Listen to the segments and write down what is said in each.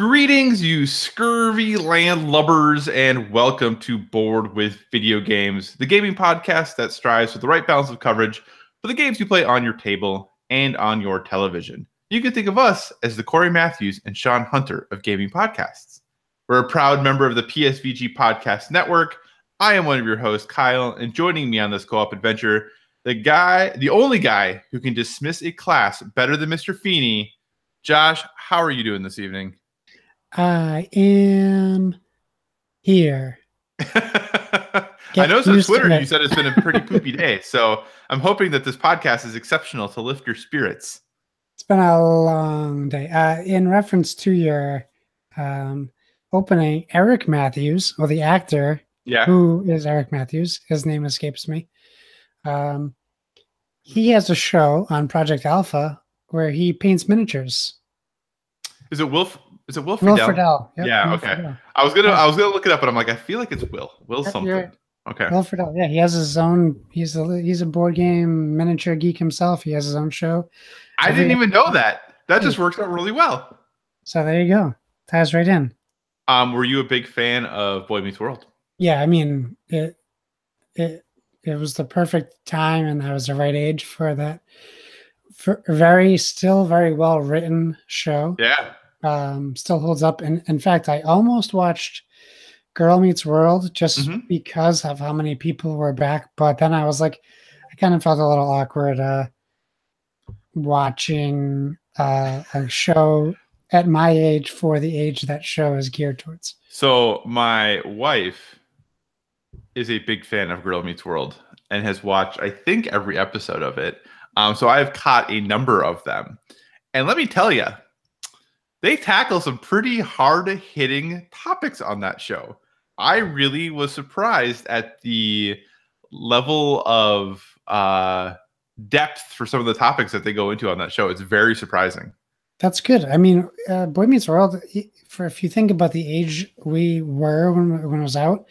Greetings, you scurvy landlubbers, and welcome to Board with Video Games, the gaming podcast that strives for the right balance of coverage for the games you play on your table and on your television. You can think of us as the Corey Matthews and Sean Hunter of gaming podcasts. We're a proud member of the PSVG Podcast Network. I am one of your hosts, Kyle, and joining me on this co-op adventure, the only guy who can dismiss a class better than Mr. Feeney. Josh, how are you doing this evening? I am here. I noticed on Twitter you said it's been a pretty poopy day, so I'm hoping that this podcast is exceptional to lift your spirits. It's been a long day. In reference to your opening, Eric Matthews, or the actor, who is Eric Matthews, his name escapes me. He has a show on Project Alpha where he paints miniatures. Is it Will Friedle? Will Friedle. Yep, yeah, Will okay. Friedle. I was gonna look it up, but I'm like, I feel like it's Will something. Okay. Will Friedle. Yeah, he has his own. He's a board game miniature geek himself. He has his own show. I didn't even know that. That just works out really well. So there you go. Ties right in. Were you a big fan of Boy Meets World? Yeah, I mean it was the perfect time, and I was the right age for that. For still very well written show. Yeah. Still holds up. And in fact, I almost watched Girl Meets World just because of how many people were back. But then I was like, I kind of felt a little awkward watching a show at my age for the age that show is geared towards. So my wife is a big fan of Girl Meets World and has watched, I think, every episode of it. So I've caught a number of them. And let me tell you, they tackle some pretty hard-hitting topics on that show. I really was surprised at the level of depth for some of the topics that they go into on that show. It's very surprising. That's good. I mean, Boy Meets World, if you think about the age we were when it was out,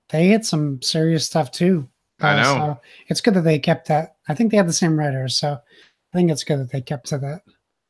they had some serious stuff too. I know. So it's good that they kept that. I think they had the same writers, so I think it's good that they kept to that.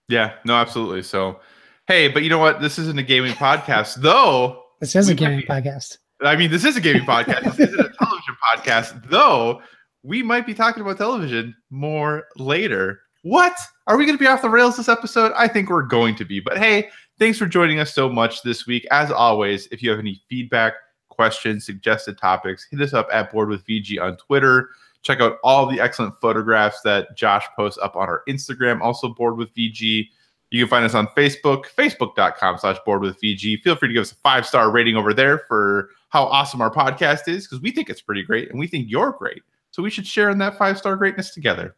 Yeah, no, absolutely. So, hey, but you know what? This isn't a gaming podcast, though. This is a gaming podcast. I mean, this is a gaming podcast. This isn't a television podcast, though. We might be talking about television more later. What? Are we going to be off the rails this episode? I think we're going to be. But hey, thanks for joining us so much this week. As always, if you have any feedback, questions, suggested topics, hit us up at Board with VG on Twitter. Check out all the excellent photographs that Josh posts up on our Instagram, also Board with VG. You can find us on Facebook, facebook.com/boardwithvg. Feel free to give us a 5-star rating over there for how awesome our podcast is, because we think it's pretty great and we think you're great. So we should share in that 5-star greatness together.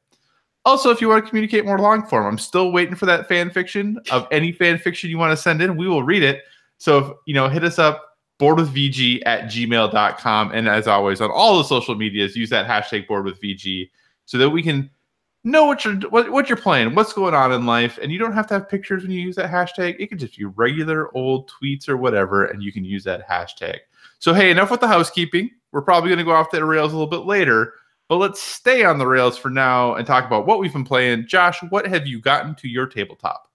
Also, if you want to communicate more long form, I'm still waiting for that fan fiction. Of any fan fiction you want to send in, we will read it. So, hit us up, boardwithvg@gmail.com. And as always, on all the social medias, use that hashtag boardwithvg so that we can know what you're playing, what's going on in life. And you don't have to have pictures when you use that hashtag. It can just be regular old tweets or whatever, and you can use that hashtag. So, hey, enough with the housekeeping. We're probably going to go off the rails a little bit later, but let's stay on the rails for now and talk about what we've been playing. Josh, what have you gotten to your tabletop?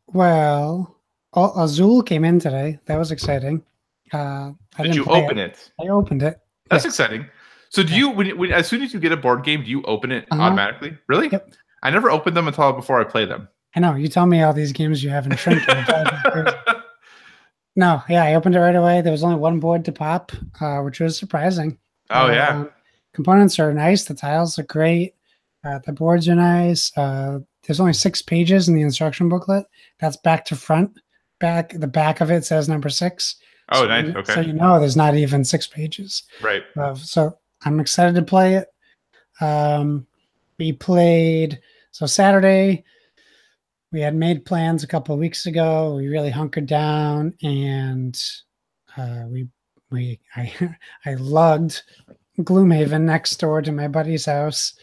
Well, Azul came in today. That was exciting. Did you open it? I opened it. That's exciting. So do you, when as soon as you get a board game, do you open it automatically? Really? Yep. I never opened them until before I play them. I know. You tell me all these games you haven't shrinked. No, yeah, I opened it right away. There was only one board to pop, which was surprising. Oh, yeah. Components are nice. The tiles are great. The boards are nice. There's only 6 pages in the instruction booklet. That's back to front. The back of it says number 6. Oh, nice. Okay. So there's not even 6 pages. Right. So I'm excited to play it. We played. So Saturday, we had made plans a couple of weeks ago. We really hunkered down, and I lugged Gloomhaven next door to my buddy's house,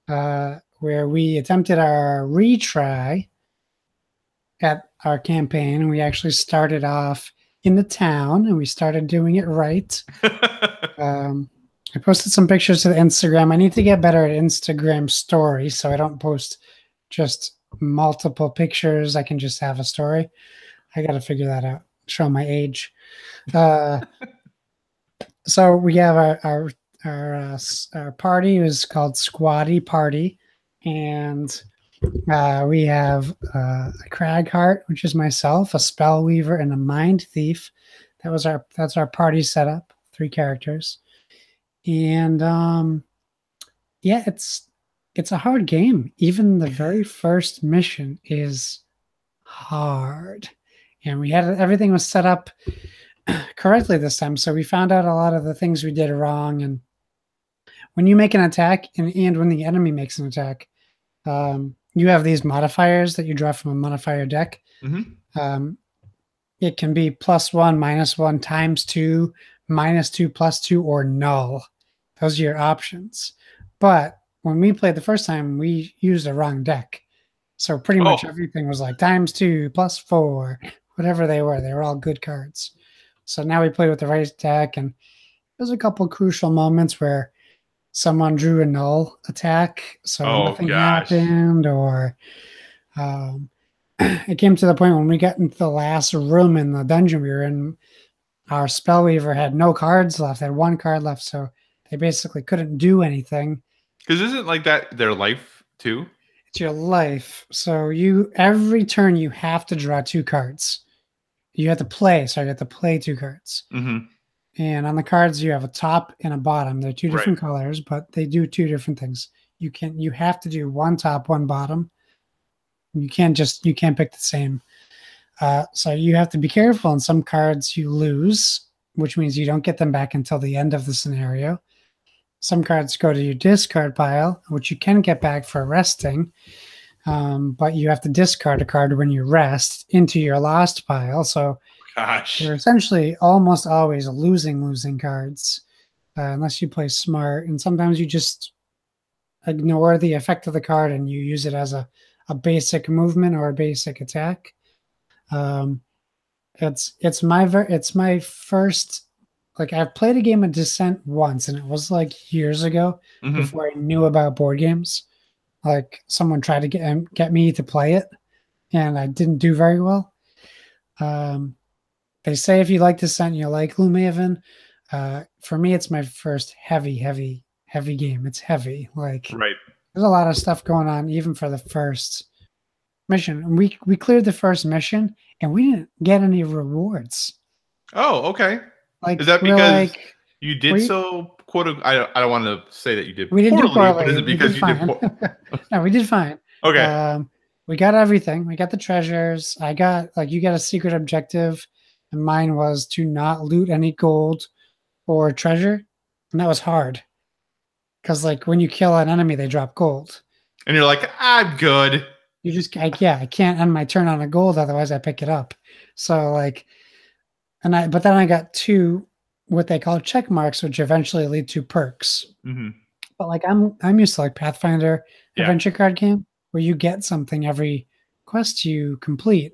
where we attempted our retry at our campaign. And we actually started off in the town, and we started doing it right. I posted some pictures to the Instagram. I need to get better at Instagram stories, so I don't post just multiple pictures. I can just have a story. I got to figure that out. Show my age. So we have our party is called Squatty Party, and we have a Cragheart, which is myself, a Spellweaver, and a Mind Thief. That's our party setup. 3 characters, and yeah, it's a hard game. Even the very first mission is hard, and we had everything was set up correctly this time. So we found out a lot of the things we did wrong. And when you make an attack, and when the enemy makes an attack, you have these modifiers that you draw from a modifier deck. Mm-hmm. It can be +1, -1, ×2, -2, +2, or null. Those are your options. But when we played the first time, we used a wrong deck. So pretty much everything was like ×2, +4, whatever they were. They were all good cards. So now we play with the right deck, and there's a couple crucial moments where someone drew a null attack, so nothing happened, or it came to the point when we got into the last room in the dungeon we were in, our Spellweaver had no cards left, had 1 card left, so they basically couldn't do anything. Because isn't like that their life too? It's your life. So every turn you have to draw 2 cards. You have to play, so you have to play 2 cards. Mm-hmm. And on the cards, you have a top and a bottom. They're 2 different colors, but they do 2 different things. You have to do 1 top, 1 bottom. You can't pick the same. So you have to be careful. On some cards you lose, which means you don't get them back until the end of the scenario. Some cards go to your discard pile, which you can get back for resting. But you have to discard a card when you rest into your lost pile. So you're essentially almost always losing cards unless you play smart. And sometimes you just ignore the effect of the card and you use it as a basic movement or a basic attack. It's my first. Like, I've played a game of Descent once, and it was like years ago before I knew about board games. Like, someone tried to get me to play it, and I didn't do very well. They say if you like Descent, you'll like Gloomhaven. For me, it's my first heavy game. It's heavy. Like, there's a lot of stuff going on, even for the first mission. And we cleared the first mission, and we didn't get any rewards. Oh, okay. Like, is that because you did so quote? I don't want to say that you did. We didn't do poorly. But is it because you did? No, we did fine. Okay. We got everything. We got the treasures. You got a secret objective, and mine was to not loot any gold or treasure, and that was hard because like when you kill an enemy, they drop gold, and you're like, I'm good. You just I can't end my turn on a gold, otherwise I pick it up. So like. But then I got 2 what they call check marks, which eventually lead to perks. Mm-hmm. But like I'm used to like Pathfinder adventure card game where you get something every quest you complete.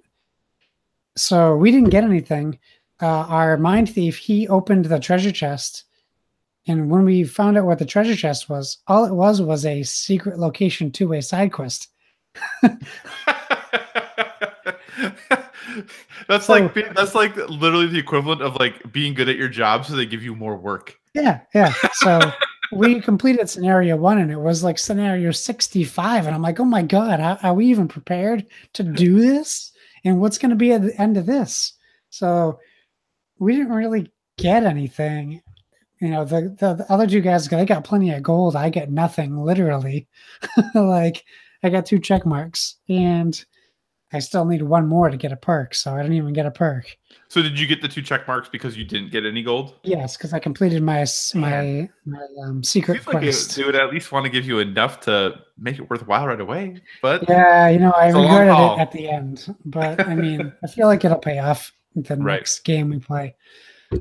So we didn't get anything. Our Mind Thief, he opened the treasure chest, and when we found out what the treasure chest was, all it was a secret location 2-way side quest. That's like literally the equivalent of like being good at your job, so they give you more work. Yeah. So we completed scenario 1, and it was like scenario 65, and I'm like, oh my god, are we even prepared to do this? And what's going to be at the end of this? So we didn't really get anything. You know, the other 2 guys, they got plenty of gold. I get nothing, literally. Like, I got 2 check marks, and I still need 1 more to get a perk, so I didn't even get a perk. So did you get the 2 check marks because you didn't get any gold? Yes, because I completed my secret quest. They would at least want to give you enough to make it worthwhile right away. But yeah, I regretted it at the end. But I mean, I feel like it'll pay off the next game we play.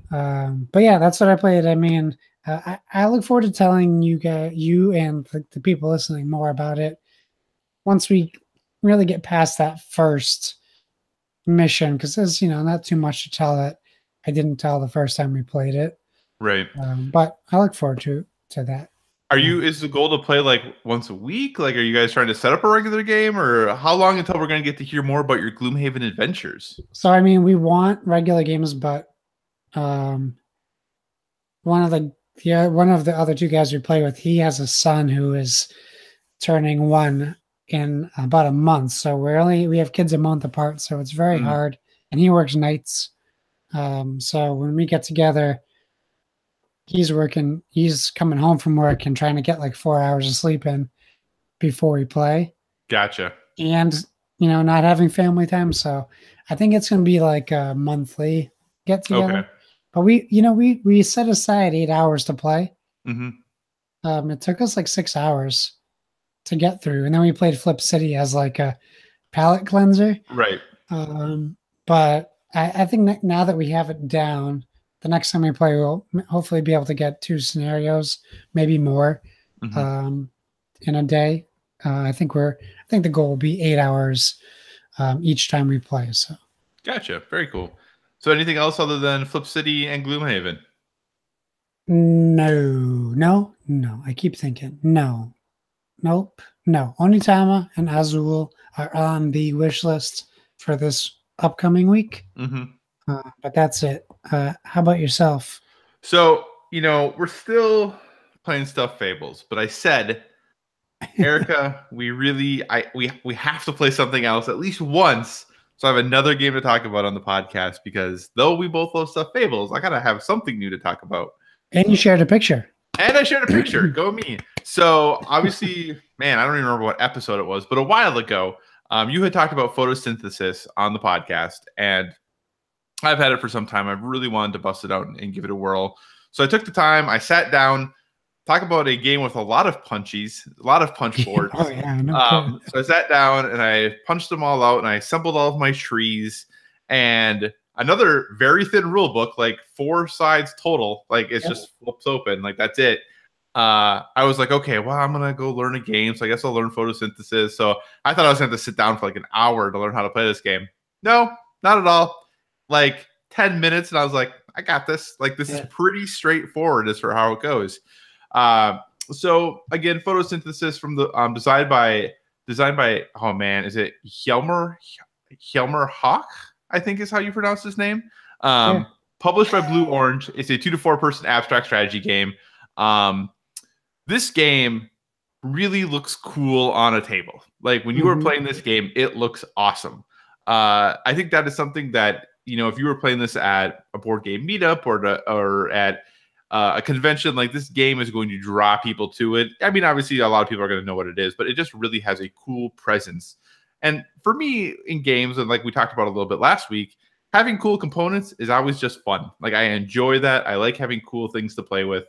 But yeah, that's what I played. I mean, I look forward to telling you and the people listening more about it once we really get past that first mission, because there's not too much to tell that I didn't tell the first time we played it. Right. But I look forward to that. Is the goal to play like once a week? Like, are you guys trying to set up a regular game, or how long until we're going to get to hear more about your Gloomhaven adventures? So I mean, we want regular games, but um, one of the other two guys we play with, he has a son who is turning 1 in about a month. So we have kids a month apart, so it's very hard. And he works nights. So when we get together, he's coming home from work and trying to get like 4 hours of sleep in before we play. Gotcha. And not having family time. So I think it's going to be like a monthly get together. Okay. But we set aside 8 hours to play. It took us like 6 hours to get through, and then we played Flip City as like a palate cleanser. Right. But I think now that we have it down, the next time we play, we'll hopefully be able to get 2 scenarios, maybe more, in a day. I think the goal will be 8 hours each time we play. So. Gotcha. Very cool. So anything else other than Flip City and Gloomhaven? No. I keep thinking no. Nope. No. Onitama and Azul are on the wish list for this upcoming week. But that's it. How about yourself? So, we're still playing Stuffed Fables, but I said, Erica, we have to play something else at least once. So I have another game to talk about on the podcast, because though we both love Stuffed Fables, I gotta have something new to talk about. And you shared a picture. And I shared a picture. Go me. So obviously, man, I don't even remember what episode it was, but a while ago, you had talked about photosynthesis on the podcast, and I've had it for some time. I've really wanted to bust it out and give it a whirl. So I took the time. I sat down, talk about a game with a lot of punchies, a lot of punch boards. Oh yeah, so I sat down and I punched them all out, and I assembled all of my trees, and another very thin rule book, like 4 sides total. Like it just flips open. Like that's it. I was like, okay, well, I'm going to go learn a game. So I guess I'll learn photosynthesis. So I thought I was going to have to sit down for like an hour to learn how to play this game. No, not at all. Like 10 minutes. And I was like, I got this. Like, this is pretty straightforward as for how it goes. So again, photosynthesis from the, designed by, oh man, is it Hjalmar Hawk? I think is how you pronounce his name. Published by Blue Orange. It's a 2 to 4 person abstract strategy game. This game really looks cool on a table. Like when you were playing this game, it looks awesome. I think that is something that, if you were playing this at a board game meetup or at a convention, like this game is going to draw people to it. I mean, obviously a lot of people are going to know what it is, but it just really has a cool presence. And for me in games, and like we talked about a little bit last week, having cool components is always just fun. Like I enjoy that. I like having cool things to play with.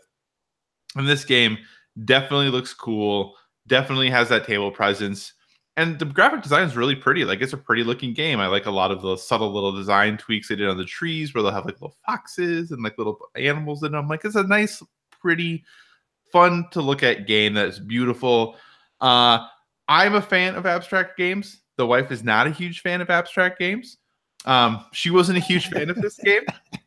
And this game definitely looks cool, definitely has that table presence. And the graphic design is really pretty. Like it's a pretty looking game. I like a lot of the subtle little design tweaks they did on the trees, where they'll have like little foxes and like little animals in them. Like it's a nice, pretty, fun to look at game that's beautiful. I'm a fan of abstract games. The wife is not a huge fan of abstract games. She wasn't a huge fan of this game.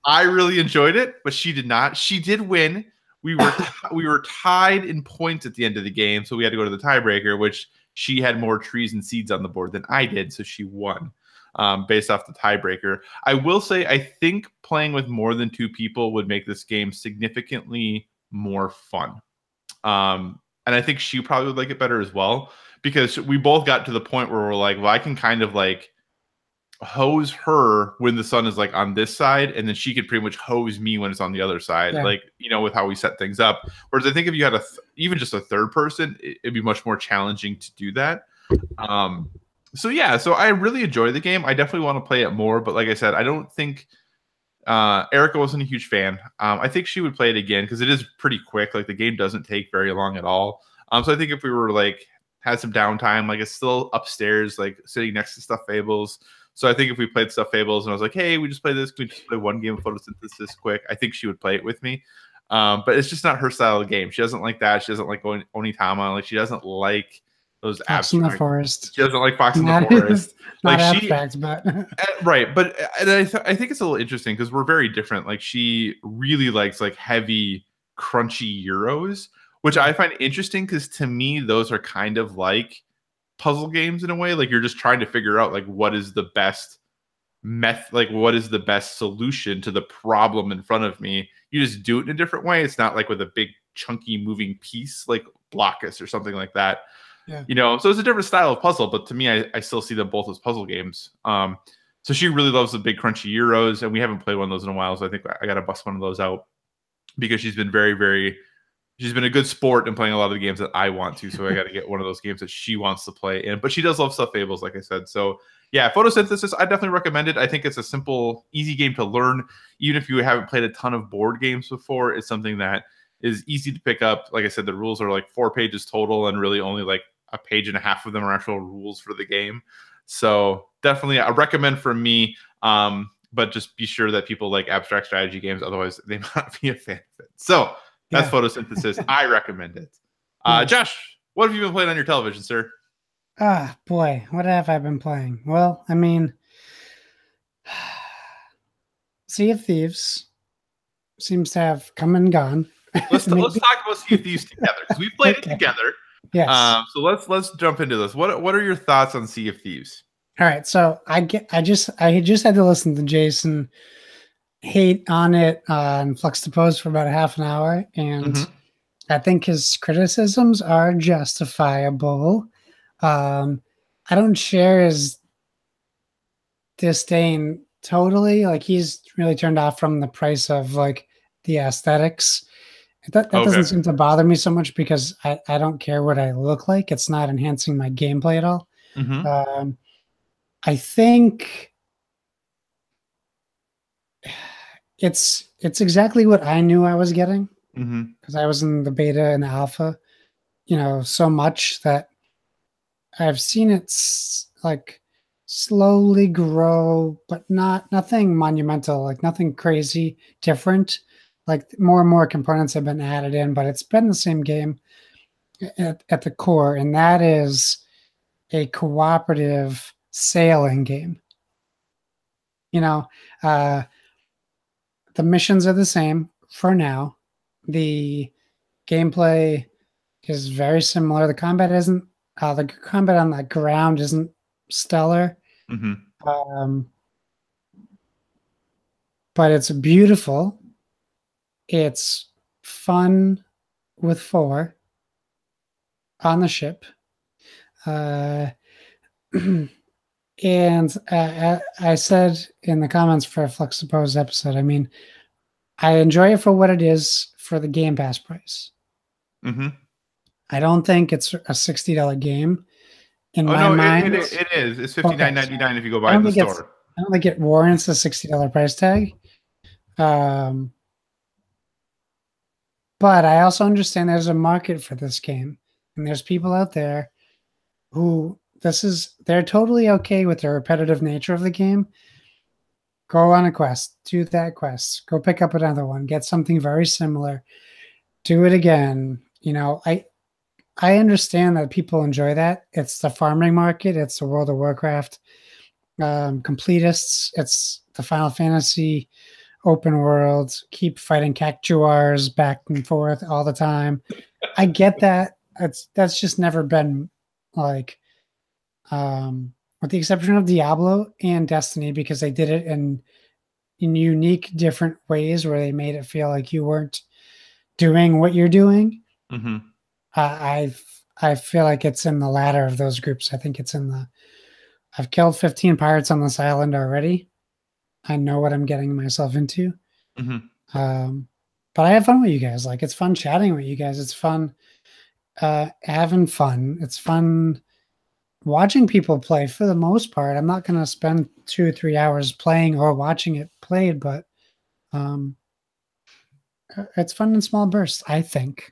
I really enjoyed it, but she did not. She did win. We were tied in points at the end of the game, so we had to go to the tiebreaker, which she had more trees and seeds on the board than I did, so she won based off the tiebreaker. I will say I think playing with more than 2 people would make this game significantly more fun. And I think she probably would like it better as well, because we both got to the point where we're like, well, I can kind of like hose her when the sun is like on this side, and then she could pretty much hose me when it's on the other side, like with how we set things up. Whereas I think if you had even just a third person, it'd be much more challenging to do that. So I really enjoy the game. I definitely want to play it more, but like I said, I don't think Erica wasn't a huge fan. I think she would play it again because it is pretty quick. Like the game doesn't take very long at all. So I think if we were like had some downtime, like it's still upstairs, like sitting next to Stuffed Fables. So I think if we played Stuffed Fables and I was like, hey, we just played this, we just play one game of photosynthesis quick, I think she would play it with me. But it's just not her style of game. She doesn't like that. She doesn't like going Onitama. Like she doesn't like those Fox in the Forest. She doesn't like Fox in the Forest. Not like abstract, but right. But I think it's a little interesting because we're very different. Like she really likes like heavy, crunchy Euros, which I find interesting because to me, those are kind of like puzzle games in a way. Like you're just trying to figure out like what is the best like what is the best solution to the problem in front of me. You just do it in a different way. It's not like with a big chunky moving piece like Blockus or something like that. Yeah. You know, so it's a different style of puzzle, but to me, I still see them both as puzzle games. So she really loves the big crunchy Euros, and we haven't played one of those in a while, so I think I got to bust one of those out because she's been she's been a good sport in playing a lot of the games that I want to, so I got to get one of those games that she wants to play in. But she does love Stuffed Fables, like I said. So yeah, Photosynthesis, I definitely recommend it. I think it's a simple, easy game to learn. Even if you haven't played a ton of board games before, it's something that is easy to pick up. Like I said, the rules are like 4 pages total, and really only like a page and a half of them are actual rules for the game. So definitely a recommend from me. But just be sure that people like abstract strategy games. Otherwise, they might not be a fan of it. So that's Photosynthesis. I recommend it. Josh, what have you been playing on your television, sir? Ah, boy, what have I been playing? Well, I mean, Sea of Thieves seems to have come and gone. Let's talk about Sea of Thieves together because we played it together. Yes. So let's jump into this. What are your thoughts on Sea of Thieves? All right. So I just had to listen to Jason hate on it on Flux to Post for about a half an hour, and I think his criticisms are justifiable. I don't share his disdain totally. Like he's really turned off from the price of like the aesthetics. That doesn't seem to bother me so much because I don't care what I look like. It's not enhancing my gameplay at all. I think it's exactly what I knew I was getting because I was in the beta and the alpha, you know, so much that I've seen it like slowly grow, but nothing monumental, like nothing crazy different. Like more and more components have been added in, but it's been the same game at the core, and that is a cooperative sailing game. You know, the missions are the same for now. The gameplay is very similar. The combat isn't. The combat on the ground isn't stellar, but it's beautiful. It's fun with 4 on the ship. And I said in the comments for a Flux Supposed episode, I mean, I enjoy it for what it is for the Game Pass price. I don't think it's a $60 game. In my mind, it is. It's $59.99 if you go buy it in the store. I don't think it warrants a $60 price tag. But I also understand there's a market for this game, and there's people out there who they're totally okay with the repetitive nature of the game. Go on a quest, do that quest, go pick up another one, get something very similar, do it again. You know, I understand that people enjoy that. It's the farming market. It's the World of Warcraft completists. It's the Final Fantasy open world. Keep fighting cactuars back and forth all the time. I get that. That's just never been like, with the exception of Diablo and Destiny, because they did it in unique, different ways where they made it feel like you weren't doing what you're doing. I feel like it's in the latter of those groups. I think it's in the. I've killed 15 pirates on this island already. I know what I'm getting myself into. But I have fun with you guys. Like, it's fun chatting with you guys. It's fun having fun. It's fun watching people play for the most part. I'm not going to spend 2 or 3 hours playing or watching it played, but it's fun in small bursts, I think.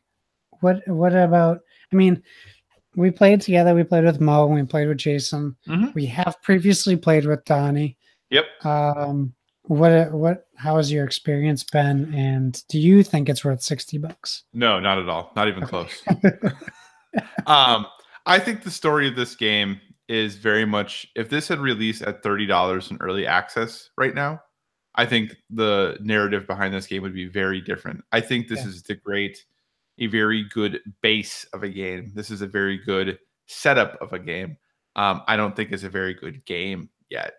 What about, I mean, we played together. We played with Mo. We played with Jason. We have previously played with Donnie. Yep. How has your experience been? And do you think it's worth $60? No, not at all. Not even close. I think the story of this game is very much, if this had released at $30 in early access right now, I think the narrative behind this game would be very different. I think this is the great a very good base of a game. This is a very good setup of a game. I don't think it's a very good game yet.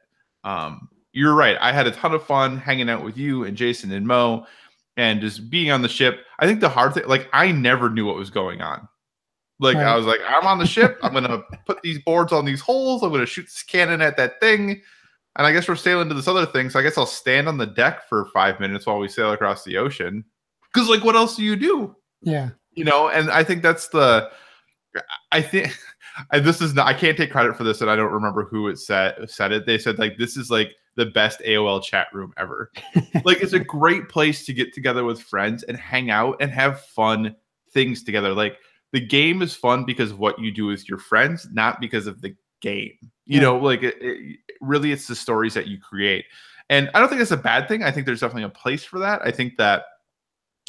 You're right. I had a ton of fun hanging out with you and Jason and Mo and just being on the ship. I think the hard thing, like, I never knew what was going on. Like, Right. I was like, I'm on the ship. I'm going to put these boards on these holes. I'm going to shoot this cannon at that thing. And I guess we're sailing to this other thing. So I guess I'll stand on the deck for 5 minutes while we sail across the ocean. Because, like, what else do you do? Yeah. You know, and I think that's I think this is not, I can't take credit for this, and I don't remember who it said it. They said, like, this is like the best AOL chat room ever. Like, it's a great place to get together with friends and hang out and have fun things together. Like, the game is fun because of what you do with your friends, not because of the game. You know, like, really, it's the stories that you create. And I don't think that's a bad thing. I think there's definitely a place for that. I think that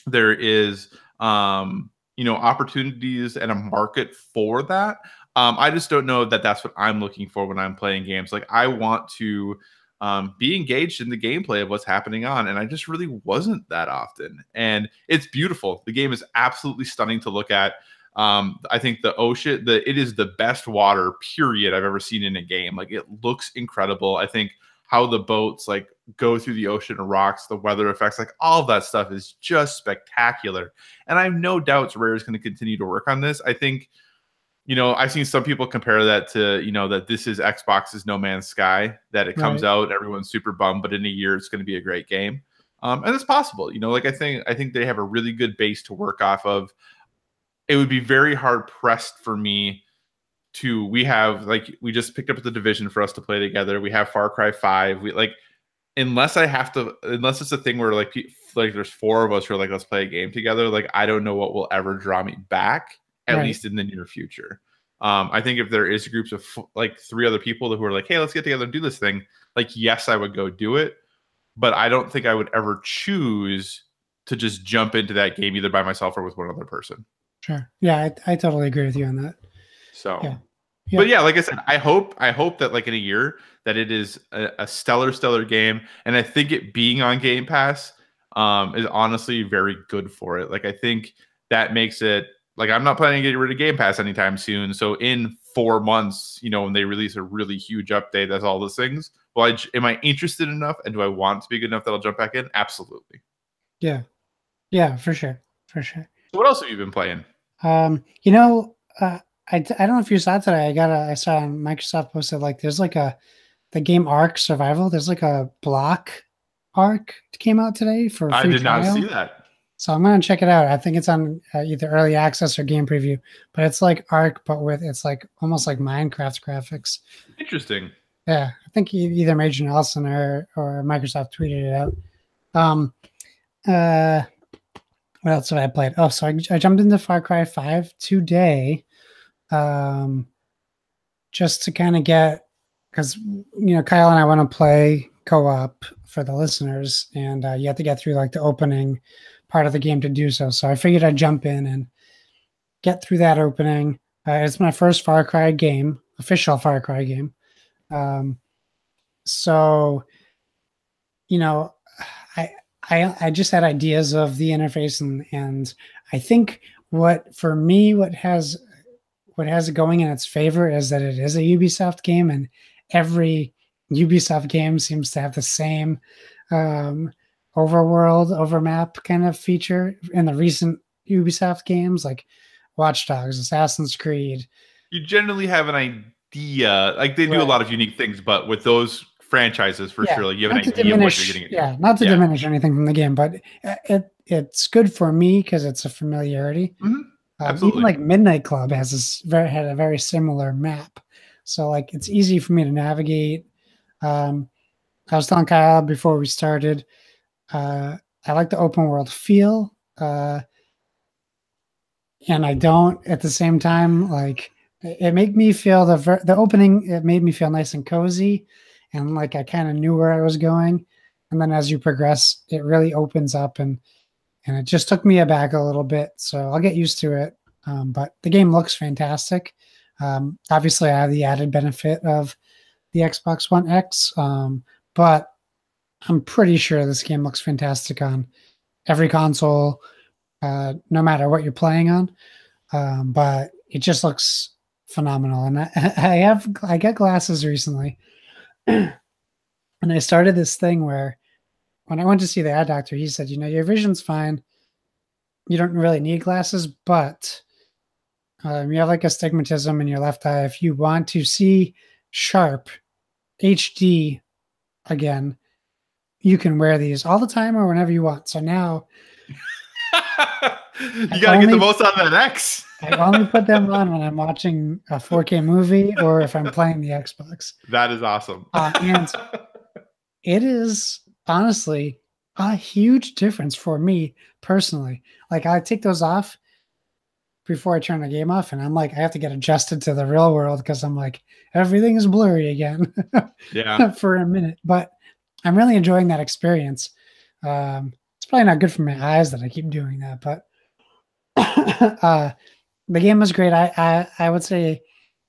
there is, you know, opportunities and a market for that. I just don't know that that's what I'm looking for when I'm playing games. Like, I want to be engaged in the gameplay of what's happening on, and I just really wasn't that often. And it's beautiful. The game is absolutely stunning to look at. I think the ocean, it is the best water, period, I've ever seen in a game. Like, it looks incredible. I think how the boats like go through the ocean and rocks, the weather effects, like all of that stuff is just spectacular. And I have no doubts Rare is going to continue to work on this. I think, you know, I've seen some people compare that to, you know, that this is Xbox's No Man's Sky, that it comes out, everyone's super bummed, but in a year it's going to be a great game. And it's possible, you know, like I think they have a really good base to work off of. It would be very hard pressed for me we just picked up the Division for us to play together. We have Far Cry 5. We like, unless it's a thing where like there's 4 of us who are like, let's play a game together. Like, I don't know what will ever draw me back, at least in the near future. I think if there is groups of like 3 other people who are like, hey, let's get together and do this thing. Like, yes, I would go do it, but I don't think I would ever choose to just jump into that game either by myself or with one other person. Sure. Yeah, I totally agree with you on that. So, yeah. But yeah, like I said, I hope that like in a year that it is a stellar game, and I think it being on Game Pass is honestly very good for it. Like, I think that makes it, like, I'm not planning to get rid of Game Pass anytime soon. So in 4 months, you know, when they release a really huge update, that's all those things. Well, am I interested enough, and do I want to be good enough that I'll jump back in? Absolutely. Yeah, for sure. So what else have you been playing? You know, I don't know if you saw it today. I saw on Microsoft posted, like, there's like the game Ark Survival. There's like a block Ark came out today for free I did trial. not see that. So I'm going to check it out. I think it's on either early access or game preview, but it's like Ark, but it's like almost like Minecraft graphics. Interesting. Yeah. I think either Major Nelson or Microsoft tweeted it out. What else have I played? Oh, so I jumped into Far Cry 5 today. Just to kind of get, because, you know, Kyle and I want to play co-op for the listeners, and you have to get through like the opening part of the game to do so. So I figured I'd jump in and get through that opening. It's my first Far Cry game, official Far Cry game. So, you know, I just had ideas of the interface, and I think what has it going in its favor is that it is a Ubisoft game, and every Ubisoft game seems to have the same overmap kind of feature in the recent Ubisoft games, like Watch Dogs, Assassin's Creed. You generally have an idea, like they do a lot of unique things, but with those franchises, for sure, like, you have an idea of what you're getting into. Yeah, not to diminish anything from the game, but it's good for me because it's a familiarity. Absolutely. Even like Midnight Club had a very similar map, so like it's easy for me to navigate. I was telling Kyle before we started, I like the open world feel, and I don't at the same time. Like, it made me feel the opening. It made me feel nice and cozy, and like I kind of knew where I was going. And then as you progress, it really opens up, and it just took me aback a little bit. So I'll get used to it. But the game looks fantastic. Obviously, I have the added benefit of the Xbox One X, but I'm pretty sure this game looks fantastic on every console, no matter what you're playing on. But it just looks phenomenal. And I got glasses recently, and I started this thing where when I went to see the eye doctor, he said, your vision's fine. You don't really need glasses, but you have like astigmatism in your left eye. If you want to see sharp HD again, you can wear these all the time or whenever you want. So now you gotta get the most out of that X. I only put them on when I'm watching a 4K movie or if I'm playing the Xbox. That is awesome. And it is honestly a huge difference for me personally. Like I take those off before I turn the game off, and I'm like, I have to get adjusted to the real world because I'm like, everything is blurry again. Yeah. For a minute. But I'm really enjoying that experience. It's probably not good for my eyes that I keep doing that, but the game was great. I would say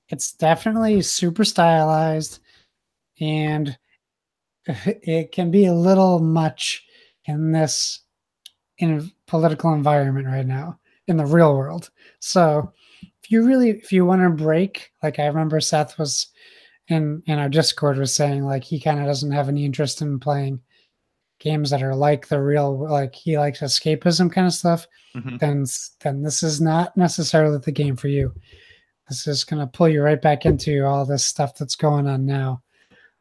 it's definitely super stylized, and it can be a little much in this political environment right now in the real world. So if you want to break, like I remember Seth was in our Discord was saying like he kind of doesn't have any interest in playing games that are like the real, like he likes escapism kind of stuff, then this is not necessarily the game for you. This is going to pull you right back into all this stuff that's going on now.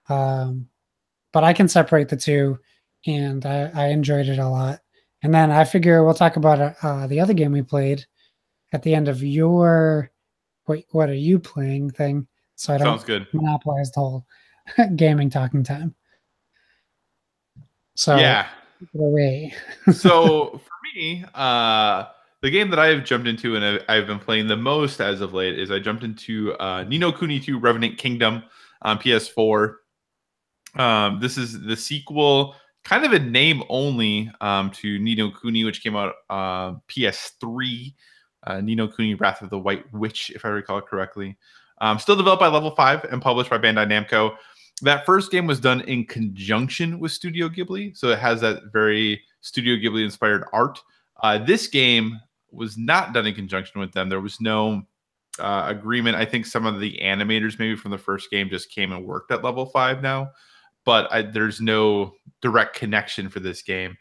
But I can separate the two, and I enjoyed it a lot. And then I figure we'll talk about the other game we played at the end of your what are you playing thing, so I don't monopolize the whole gaming talking time. So yeah, take it away. So for me, the game that I've jumped into and I've been playing the most as of late is I jumped into Ni no Kuni 2 Revenant Kingdom on PS4. This is the sequel, kind of a name only, to Ni no Kuni, which came out PS3. Ni no Kuni Wrath of the White Witch, if I recall correctly. Still developed by Level 5 and published by Bandai Namco. That first game was done in conjunction with Studio Ghibli, so it has that very Studio Ghibli inspired art. This game was not done in conjunction with them. There was no agreement. I think some of the animators maybe from the first game just came and worked at Level 5 now, but there's no direct connection for this game.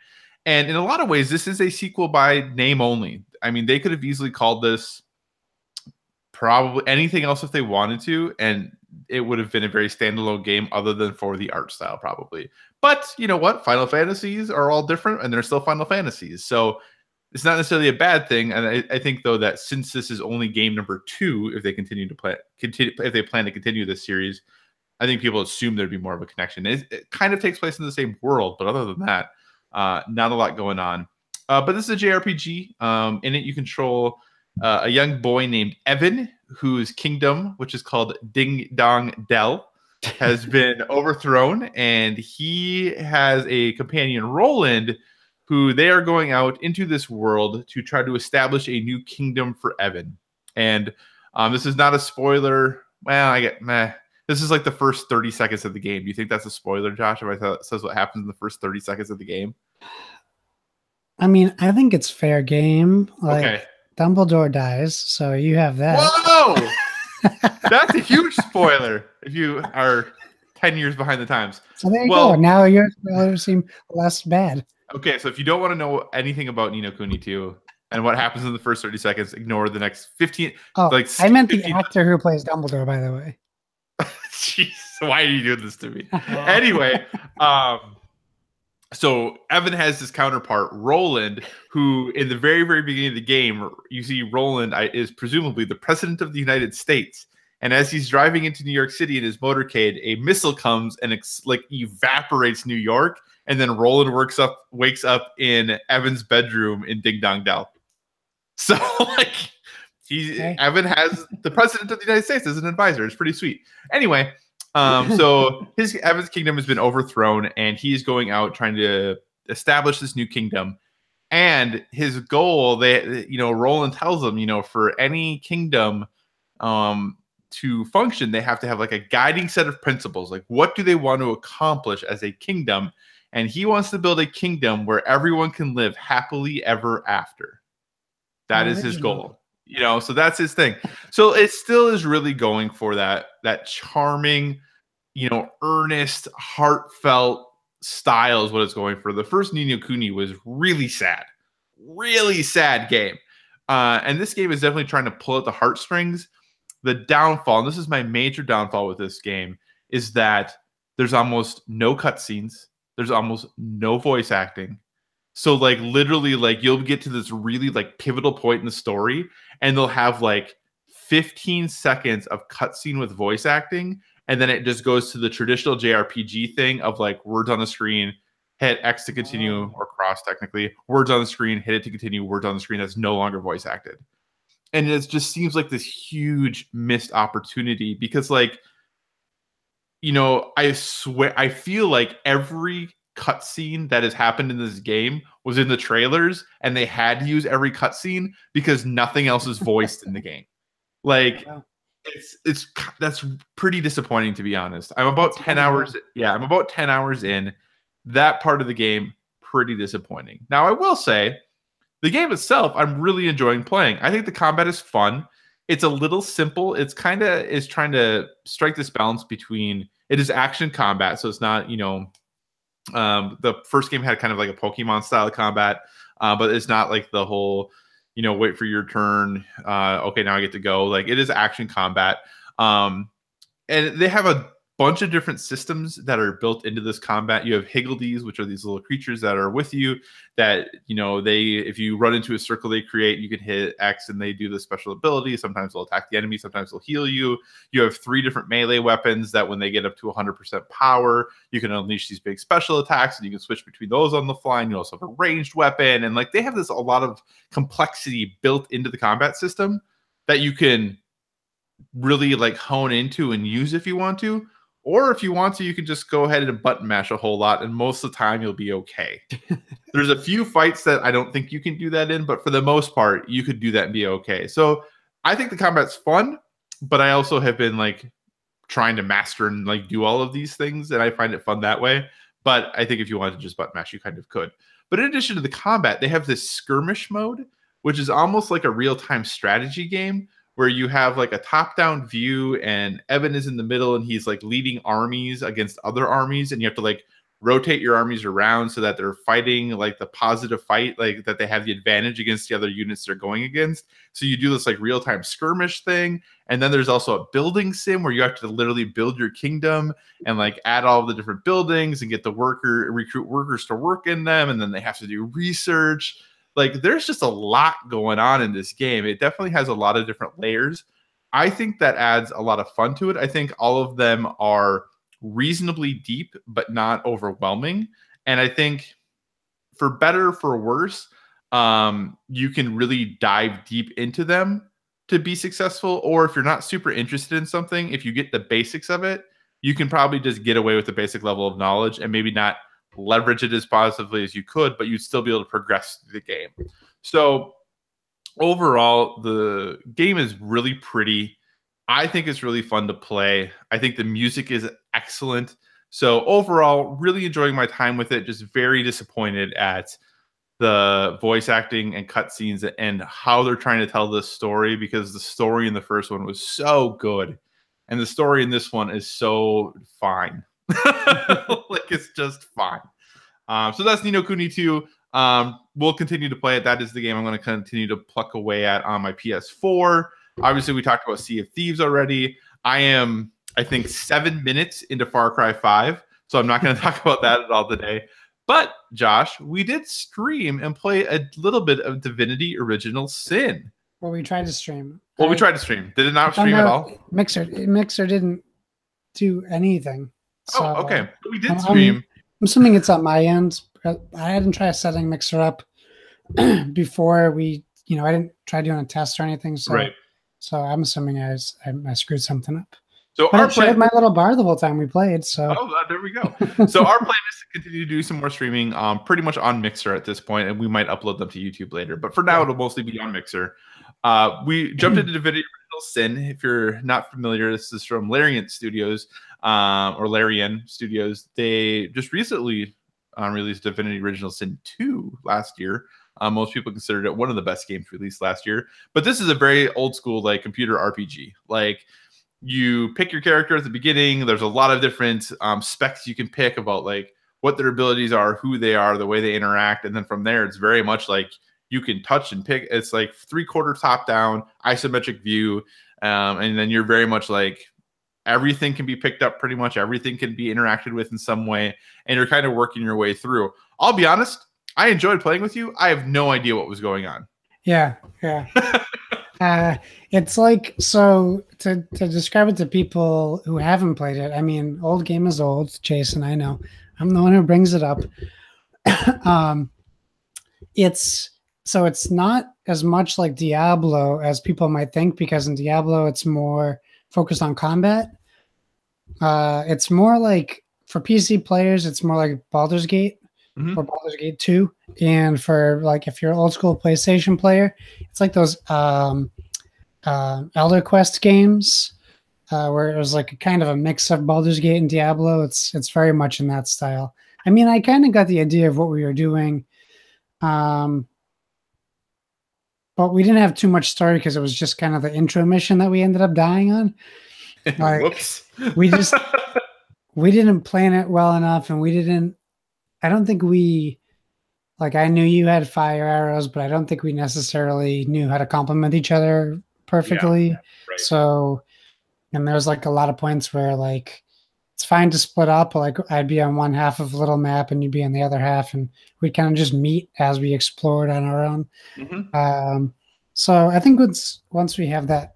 And in a lot of ways, this is a sequel by name only. I mean, they could have easily called this probably anything else if they wanted to, and it would have been a very standalone game other than for the art style probably. But you know what? Final Fantasies are all different, and they're still Final Fantasies. So it's not necessarily a bad thing. And I think, though, that since this is only game number 2, if they if they plan to continue this series, I think people assume there'd be more of a connection. It kind of takes place in the same world, but other than that, not a lot going on. But this is a JRPG. In it, you control a young boy named Evan, whose kingdom, which is called Ding Dong Dell, has been overthrown, and he has a companion, Roland, who they are going out into this world to try to establish a new kingdom for Evan. And this is not a spoiler. Well, this is like the first 30 seconds of the game. Do you think that's a spoiler, Josh, if I thought it says what happens in the first 30 seconds of the game? I mean, I think it's fair game. Like, okay. Dumbledore dies, so you have that. Whoa! That's a huge spoiler if you are 10 years behind the times. So there you go. Now your spoilers seem less bad. Okay, so if you don't want to know anything about Ni no Kuni 2 and what happens in the first 30 seconds, ignore the next 15. Oh, like I meant the actor who plays Dumbledore, by the way. Jeez, why are you doing this to me? Anyway, so Evan has this counterpart, Roland, who in the very, very beginning of the game, you see Roland is presumably the president of the United States. And as he's driving into New York City in his motorcade, a missile comes and evaporates New York. And then Roland wakes up in Evan's bedroom in Ding Dong Dell. So Evan has the president of the United States as an advisor. It's pretty sweet. Anyway, so Evan's kingdom has been overthrown, and he's going out trying to establish this new kingdom. And his goal, Roland tells him, for any kingdom to function, they have to have like a guiding set of principles. Like, what do they want to accomplish as a kingdom? And he wants to build a kingdom where everyone can live happily ever after. That is his goal. You know, so that's his thing. So it still is really going for that charming, you know, earnest, heartfelt style is what it's going for. The first Ni no Kuni was really sad game. And this game is definitely trying to pull at the heartstrings. The downfall, and this is my major downfall with this game, is that there's almost no cutscenes. There's almost no voice acting. So like literally like you'll get to this really like pivotal point in the story and they'll have like 15 seconds of cutscene with voice acting. And then it just goes to the traditional JRPG thing of like words on the screen, hit X to continue or cross technically, words on the screen, hit it to continue, words on the screen that's no longer voice acted. And it just seems like this huge missed opportunity because like, you know, I swear, I feel like every cutscene that has happened in this game was in the trailers and they had to use every cutscene because nothing else is voiced in the game. Like it's that's pretty disappointing, to be honest. I'm about 10 hours. Yeah, I'm about 10 hours in. That part of the game, pretty disappointing. Now, I will say the game itself, I'm really enjoying playing. I think the combat is fun. It's a little simple. It's kind of is trying to strike this balance between it is action combat, so it's not, you know, the first game had kind of like a Pokemon style of combat, but it's not like the whole, you know, wait for your turn. Okay, now I get to go. Like it is action combat. And they have a bunch of different systems that are built into this combat. You have Higgledies, which are these little creatures that are with you that, you know, if you run into a circle they create, you can hit X and they do the special ability. Sometimes they'll attack the enemy. Sometimes they'll heal you. You have 3 different melee weapons that when they get up to 100% power, you can unleash these big special attacks and you can switch between those on the fly. And you also have a ranged weapon. And like they have a lot of complexity built into the combat system that you can really like hone into and use if you want to. Or if you want to, you can just go ahead and button mash a whole lot, and most of the time you'll be okay. There's a few fights that I don't think you can do that in, but for the most part, you could do that and be okay. So I think the combat's fun, but I also have been like trying to master and like do all of these things, and I find it fun that way. But I think if you wanted to just button mash, you kind of could. But in addition to the combat, they have this skirmish mode, which is almost like a real-time strategy game, where you have like a top-down view and Evan is in the middle and he's like leading armies against other armies, and you have to like rotate your armies around so that they're fighting like the positive fight, like that they have the advantage against the other units they're going against. So you do this like real-time skirmish thing. And then there's also a building sim where you have to literally build your kingdom and like add all the different buildings and get the recruit workers to work in them, and then they have to do research. Like there's just a lot going on in this game. It definitely has a lot of different layers. I think that adds a lot of fun to it. I think all of them are reasonably deep, but not overwhelming. And I think for better, for worse, you can really dive deep into them to be successful. Or if you're not super interested in something, if you get the basics of it, you can probably just get away with the basic level of knowledge and maybe not leverage it as positively as you could, but you'd still be able to progress through the game. So overall, the game is really pretty. I think it's really fun to play. I think the music is excellent. So overall, really enjoying my time with it. Just very disappointed at the voice acting and cutscenes and how they're trying to tell this story, because the story in the first one was so good. And the story in this one is so fine. Like it's just fine. So that's Ni no Kuni 2. We'll continue to play it. That is the game I'm going to continue to pluck away at on my PS4. Obviously, we talked about Sea of Thieves already. I am, I think, 7 minutes into Far Cry 5, so I'm not going to talk about that at all today. But, Josh, we did stream and play a little bit of Divinity Original Sin. Well, we tried to stream. We tried to stream. Did it not stream at all? Mixer didn't do anything. So okay. We did stream. I'm assuming it's on my end. I hadn't tried setting Mixer up before we, I didn't try doing a test or anything. So, right. So I'm assuming I screwed something up. So but I showed my little bar the whole time we played. So there we go. So our plan is to continue to do some more streaming, pretty much on Mixer at this point, and we might upload them to YouTube later. But for now, it'll mostly be on Mixer. We jumped into Divinity Original Sin. If you're not familiar, this is from Larian Studios, or Larian Studios. They just recently released Divinity Original Sin 2 last year, Most people considered it one of the best games released last year. But this is a very old school like computer RPG. Like you pick your character at the beginning. There's a lot of different specs you can pick about like what their abilities are, who they are, the way they interact, and then from there it's very much like you can touch and pick. It's like 3/4 top down isometric view, and then you're very much like everything can be picked up. Pretty much everything can be interacted with in some way, and you're kind of working your way through. I'll be honest, I enjoyed playing with you. I have no idea what was going on. Yeah. It's like, so to describe it to people who haven't played it, I mean, old game is old, Jason, I know. I'm the one who brings it up. It's not as much like Diablo as people might think, because in Diablo it's more focused on combat. It's more like, for PC players, it's more like Baldur's Gate or Baldur's Gate 2. And for like, if you're an old school PlayStation player, it's like those Elder Quest games, where it was like a kind of a mix of Baldur's Gate and Diablo. It's very much in that style. I mean, I kind of got the idea of what we were doing, but we didn't have too much story because it was just kind of the intro mission that we ended up dying on. Like, Whoops. we didn't plan it well enough, and I don't think I knew you had fire arrows, but I don't think we necessarily knew how to complement each other perfectly. Yeah, right. So, and there's like a lot of points where like it's fine to split up. Like I'd be on one half of a little map and you'd be on the other half, and we'd kind of just meet as we explored on our own. So I think once we have that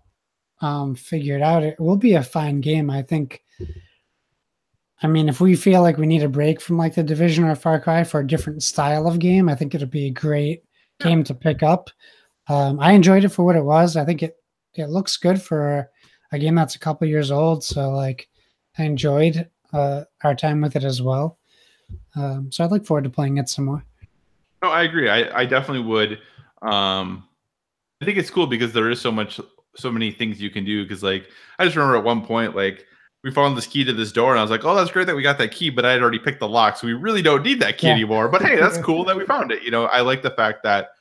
figured out, it will be a fine game, I think. I mean, if we feel like we need a break from like the Division or Far Cry for a different style of game, I think it'll be a great game to pick up. I enjoyed it for what it was. I think it looks good for a game that's a couple years old. So like, I enjoyed our time with it as well. So I look forward to playing it some more. No, I agree. I definitely would. I think it's cool because there is so many things you can do. Because like, I just remember at one point, like, we found this key to this door, and I was like, oh, that's great that we got that key, but I had already picked the lock, so we really don't need that key anymore. But hey, that's cool that we found it. You know, I like the fact that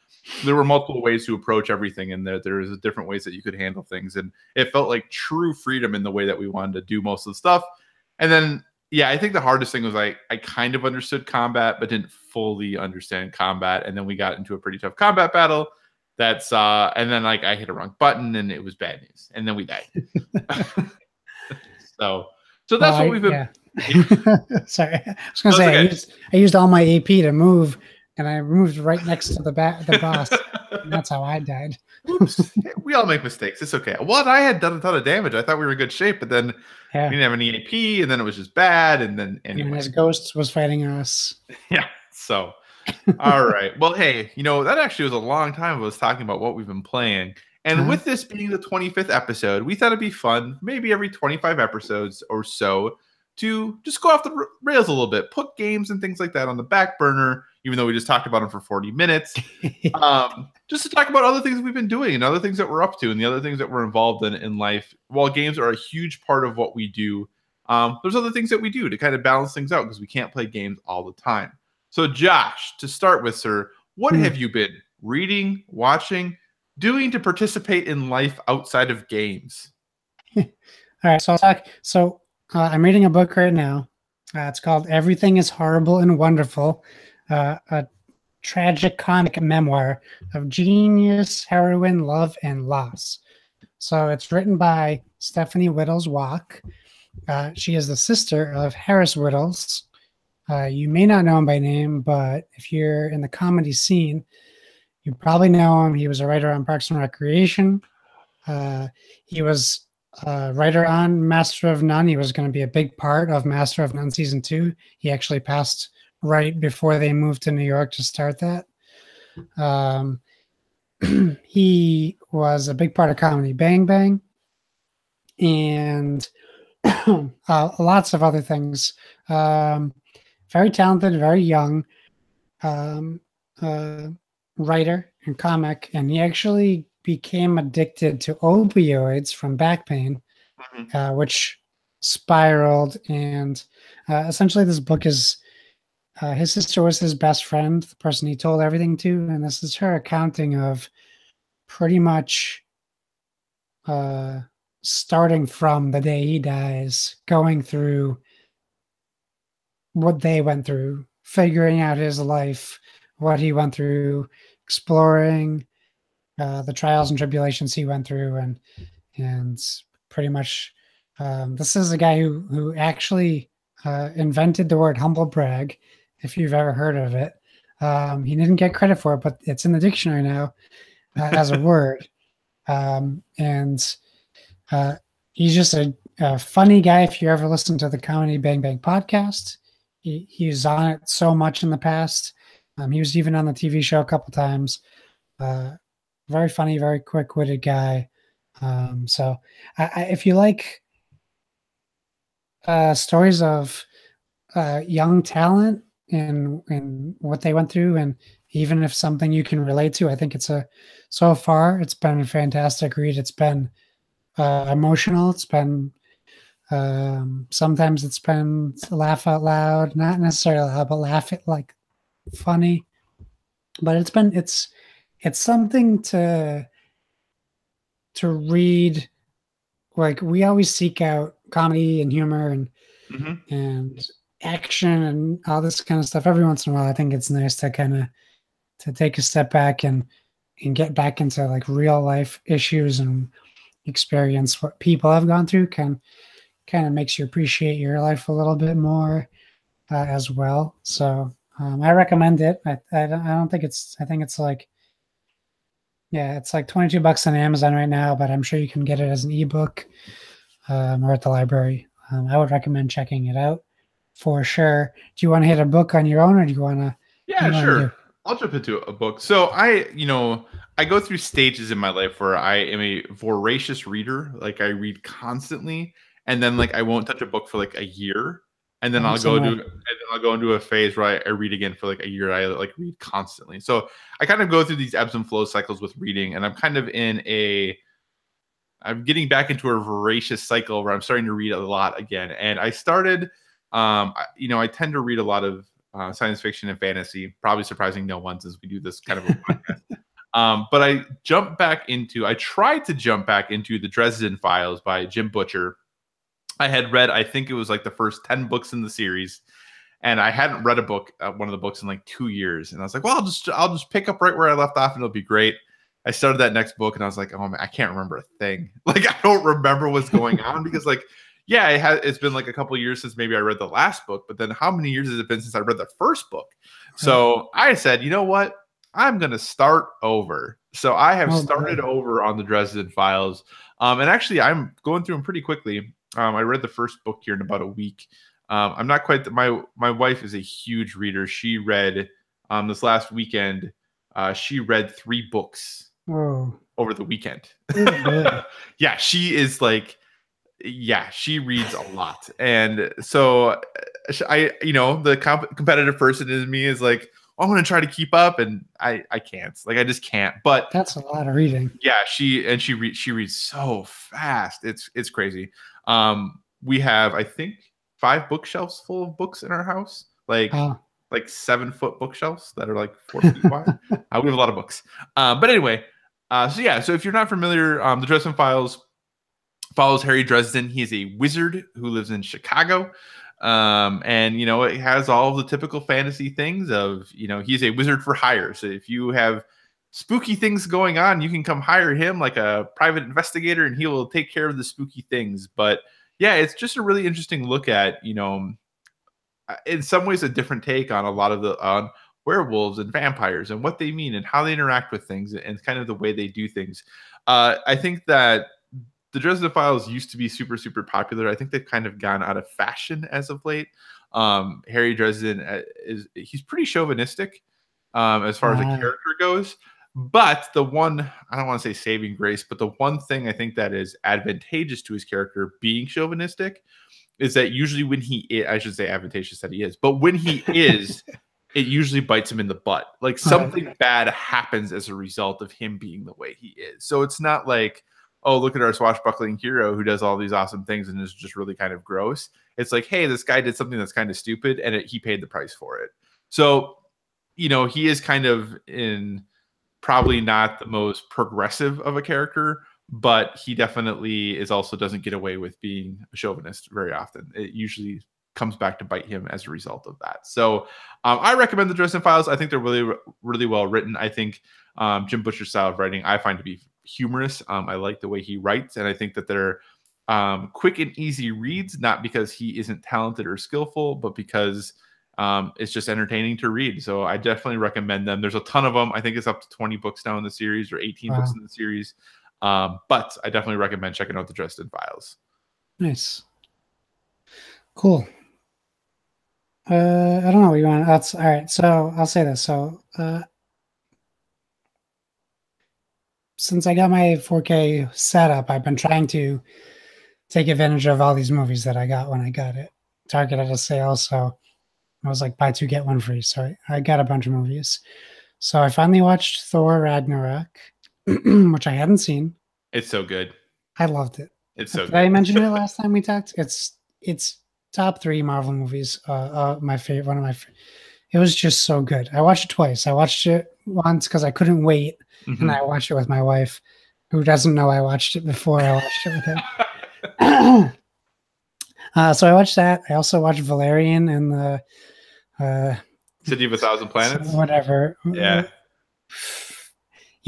there were multiple ways to approach everything, and there's different ways that you could handle things. And it felt like true freedom in the way that we wanted to do most of the stuff. And then, yeah, I think the hardest thing was I kind of understood combat, but didn't fully understand combat. And then we got into a pretty tough combat battle. And then like I hit a wrong button and it was bad news. And then we died. So that's what we've been. Yeah. Sorry, I was gonna say okay. I used all my AP to move, and I moved right next to the boss. And that's how I died. Oops. We all make mistakes. It's okay. Well, I had done a ton of damage. I thought we were in good shape, but then we didn't have any AP, and then it was just bad. And then anyway, and his ghost was fighting us. Yeah. So, all right. Well, hey, that actually was a long time of us talking about what we've been playing. And with this being the 25th episode, we thought it'd be fun, maybe every 25 episodes or so, to just go off the rails a little bit, put games and things like that on the back burner, even though we just talked about them for 40 minutes, just to talk about other things we've been doing and other things that we're up to and the other things that we're involved in life. While games are a huge part of what we do, there's other things that we do to kind of balance things out because we can't play games all the time. So, Josh, to start with, sir, what have you been reading, watching, doing to participate in life outside of games? All right, so I'll talk. So I'm reading a book right now. It's called Everything is Horrible and Wonderful, a tragic comic memoir of genius, heroin, love, and loss. So it's written by Stephanie Whittles-Wack. She is the sister of Harris Whittles. You may not know him by name, but if you're in the comedy scene, you probably know him. He was a writer on Parks and Recreation. He was a writer on Master of None. He was going to be a big part of Master of None Season 2. He actually passed right before they moved to New York to start that. He was a big part of Comedy Bang Bang and lots of other things. Very talented, very young. Writer and comic, and he actually became addicted to opioids from back pain, which spiraled. And essentially, this book is his sister was his best friend, the person he told everything to, and this is her accounting of pretty much starting from the day he dies, going through what they went through, figuring out his life, what he went through, exploring the trials and tribulations he went through, and pretty much this is a guy who actually invented the word humble brag, if you've ever heard of it. He didn't get credit for it, but it's in the dictionary now as a word. And he's just a funny guy. If you ever listen to the Comedy Bang Bang podcast, he's on it so much in the past. He was even on the TV show a couple times. Very funny, very quick-witted guy. So if you like stories of young talent and what they went through, and even if something you can relate to, I think so far it's been a fantastic read. It's been emotional. It's been sometimes it's been laugh out loud, not necessarily loud, but laugh it like funny. But it's something to read. Like, we always seek out comedy and humor and action and all this kind of stuff. Every once in a while, I think it's nice to kind of to take a step back and get back into like real life issues and experience what people have gone through. Kind of makes you appreciate your life a little bit more as well. So I recommend it. I don't think I think it's like, yeah, it's like $22 on Amazon right now, but I'm sure you can get it as an ebook or at the library. I would recommend checking it out for sure. Do you want to hit a book on your own, or do you want to? Yeah, sure. I'll jump into a book. So I go through stages in my life where I am a voracious reader. Like, I read constantly, and then like I won't touch a book for like a year, and then I'll go into a phase where I read again for like a year. I like read constantly. So I kind of go through these ebbs and flow cycles with reading, and I'm kind of I'm getting back into a voracious cycle where I'm starting to read a lot again. And I started, I tend to read a lot of science fiction and fantasy, probably surprising no one since we do this kind of a podcast. But I tried to jump back into the Dresden Files by Jim Butcher. I had read, I think it was like the first 10 books in the series, and I hadn't read one of the books in like 2 years. And I was like, well, I'll just pick up right where I left off and it'll be great. I started that next book and I was like, oh man, I can't remember a thing. Like, I don't remember what's going on because like, yeah, it's been like a couple of years since maybe I read the last book, but then how many years has it been since I read the first book? So I said, you know what? I'm going to start over. So I have started over on the Dresden Files. And actually I'm going through them pretty quickly. I read the first book here in about a week. I'm not quite, my wife is a huge reader. She read this last weekend, she read 3 books over the weekend. Yeah, she is like, yeah, she reads a lot. And so the competitive person in me is like, oh, I'm going to try to keep up. And I can't, like, I just can't, but that's a lot of reading. Yeah. She reads so fast. It's crazy. We have, I think, 5 bookshelves full of books in our house, like 7-foot bookshelves that are like 4 feet wide. We have a lot of books. But anyway, so if you're not familiar, the Dresden Files follows Harry Dresden. He is a wizard who lives in Chicago. And it has all of the typical fantasy things of, he's a wizard for hire. So if you have spooky things going on, you can come hire him like a private investigator and he will take care of the spooky things. But yeah, it's just a really interesting look at, in some ways a different take on a lot of on werewolves and vampires and what they mean and how they interact with things and kind of the way they do things. I think that the Dresden Files used to be super, super popular. I think they've kind of gone out of fashion as of late. Harry Dresden he's pretty chauvinistic as far as a character goes. But the one, I don't want to say saving grace, but the one thing I think that is advantageous to his character being chauvinistic is that usually when I should say advantageous that he is, but when he is, it usually bites him in the butt. Like, something bad happens as a result of him being the way he is. So it's not like, oh, look at our swashbuckling hero who does all these awesome things and is just really kind of gross. It's like, hey, this guy did something that's kind of stupid and he paid the price for it. So, he is kind of in probably not the most progressive of a character, but he definitely is also doesn't get away with being a chauvinist very often. It usually comes back to bite him as a result of that. So I recommend the Dresden Files. I think they're really, really well written. I think Jim Butcher's style of writing I find to be humorous. I like the way he writes, and I think that they're quick and easy reads, not because he isn't talented or skillful, but because it's just entertaining to read. So I definitely recommend them. There's a ton of them. I think it's up to 20 books now in the series or 18 books in the series. But I definitely recommend checking out the Dresden Files. Nice. Cool. I don't know what you want. That's all right. So I'll say this. So since I got my 4K setup, I've been trying to take advantage of all these movies that I got when I got it. Target at a sale, so I was like buy two get one free. So I got a bunch of movies. So I finally watched Thor Ragnarok, which I hadn't seen. It's so good. I loved it. It's so Did good. I mention it last time we talked? It's top 3 Marvel movies. My favorite, one of my. It was just so good. I watched it twice. I watched it once because I couldn't wait, and I watched it with my wife, who doesn't know I watched it before I watched it with him. So I watched that. I also watched Valerian and the City of a Thousand Planets. Whatever. Yeah.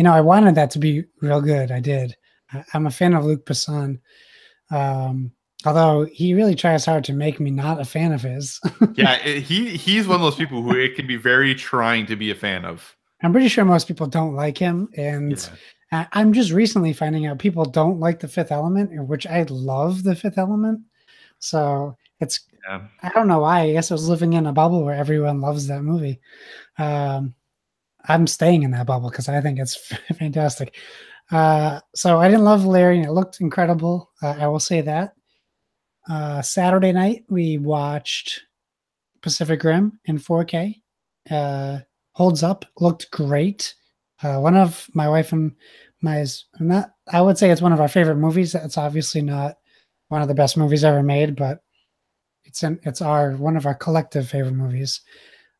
I wanted that to be real good. I did. I'm a fan of Luc Besson. Although he really tries hard to make me not a fan of his. Yeah, he's one of those people who it can be very trying to be a fan of. I'm pretty sure most people don't like him. And I'm just recently finding out people don't like The Fifth Element, which I love The Fifth Element. So it's, I don't know why. I guess I was living in a bubble where everyone loves that movie. I'm staying in that bubble because I think it's fantastic. So I didn't love Valerian. It looked incredible. I will say that. Saturday night, we watched Pacific Rim in 4K. Holds up, looked great. One of my wife and I would say it's one of our favorite movies. It's obviously not one of the best movies ever made, but it's one of our collective favorite movies.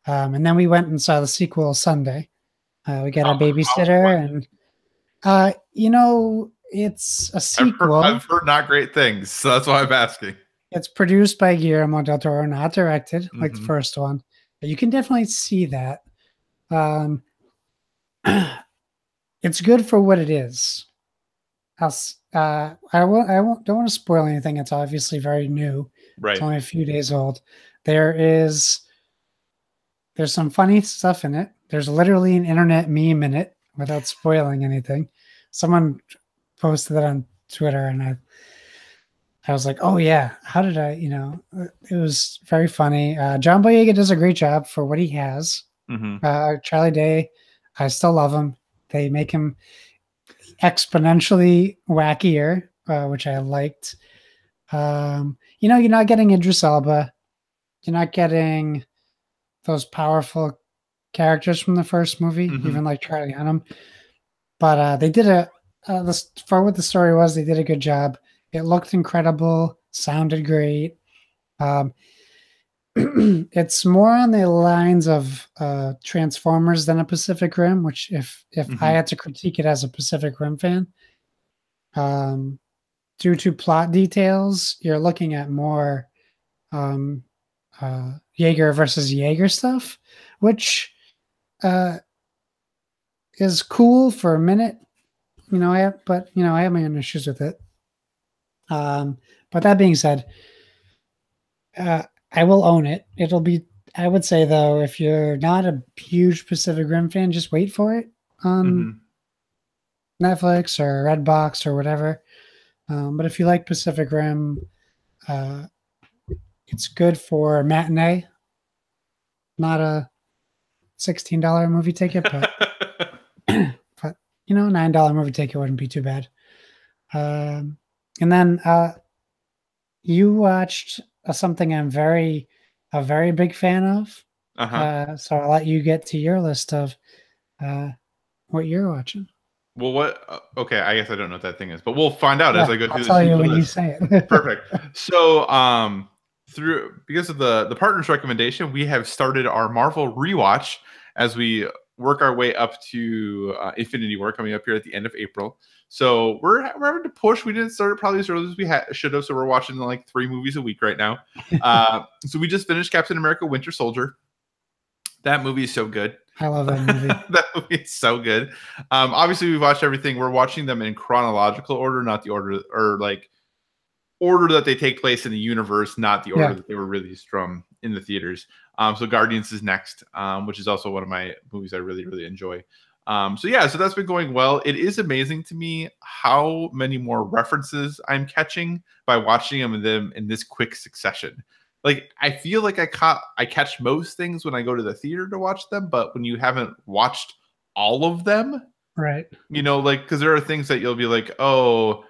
And then we went and saw the sequel Sunday. We got our babysitter, and it's a sequel. I've heard not great things, so that's why I'm asking. It's produced by Guillermo del Toro, not directed like the first one. But you can definitely see that. It's good for what it is. I don't want to spoil anything. It's obviously very new. Right. It's only a few days old. There's some funny stuff in it. There's literally an internet meme in it without spoiling anything. Someone posted that on Twitter, and I was like, oh yeah, how did I, it was very funny. John Boyega does a great job for what he has. Charlie Day, I still love him. They make him exponentially wackier, which I liked. You're not getting Idris Elba. You're not getting those powerful characters from the first movie, even like Charlie Hunnam. But they did for what the story was, they did a good job. It looked incredible, sounded great. It's more on the lines of Transformers than a Pacific Rim, which if I had to critique it as a Pacific Rim fan, due to plot details, you're looking at more Jaeger versus Jaeger stuff, which is cool for a minute. I have my own issues with it. But that being said, I will own it. I would say though, if you're not a huge Pacific Rim fan, just wait for it on Netflix or Redbox or whatever. But if you like Pacific Rim, it's good for a matinee, not a $16 movie ticket, but but $9 movie ticket wouldn't be too bad. And then you watched something I'm a very big fan of. So I'll let you get to your list of what you're watching. Well, what? Okay, I guess I don't know what that thing is, but we'll find out as I go through. I'll tell you when you say it. Perfect. So, because of the partner's recommendation, we have started our Marvel rewatch as we work our way up to Infinity War coming up here at the end of April. So we're having to push. We didn't start it probably as early as we should have. So we're watching like 3 movies a week right now. So we just finished Captain America: Winter Soldier. That movie is so good. I love that movie. That movie is so good. Obviously, we've watched everything. We're watching them in chronological order, not the order or like order that they take place in the universe, not the order that they were released from in the theaters. So Guardians is next, which is also one of my movies I really, really enjoy. So that's been going well. It is amazing to me how many more references I'm catching by watching them in this quick succession. Like, I feel like I catch most things when I go to the theater to watch them, but when you haven't watched all of them, right? Like, because there are things that you'll be like, oh,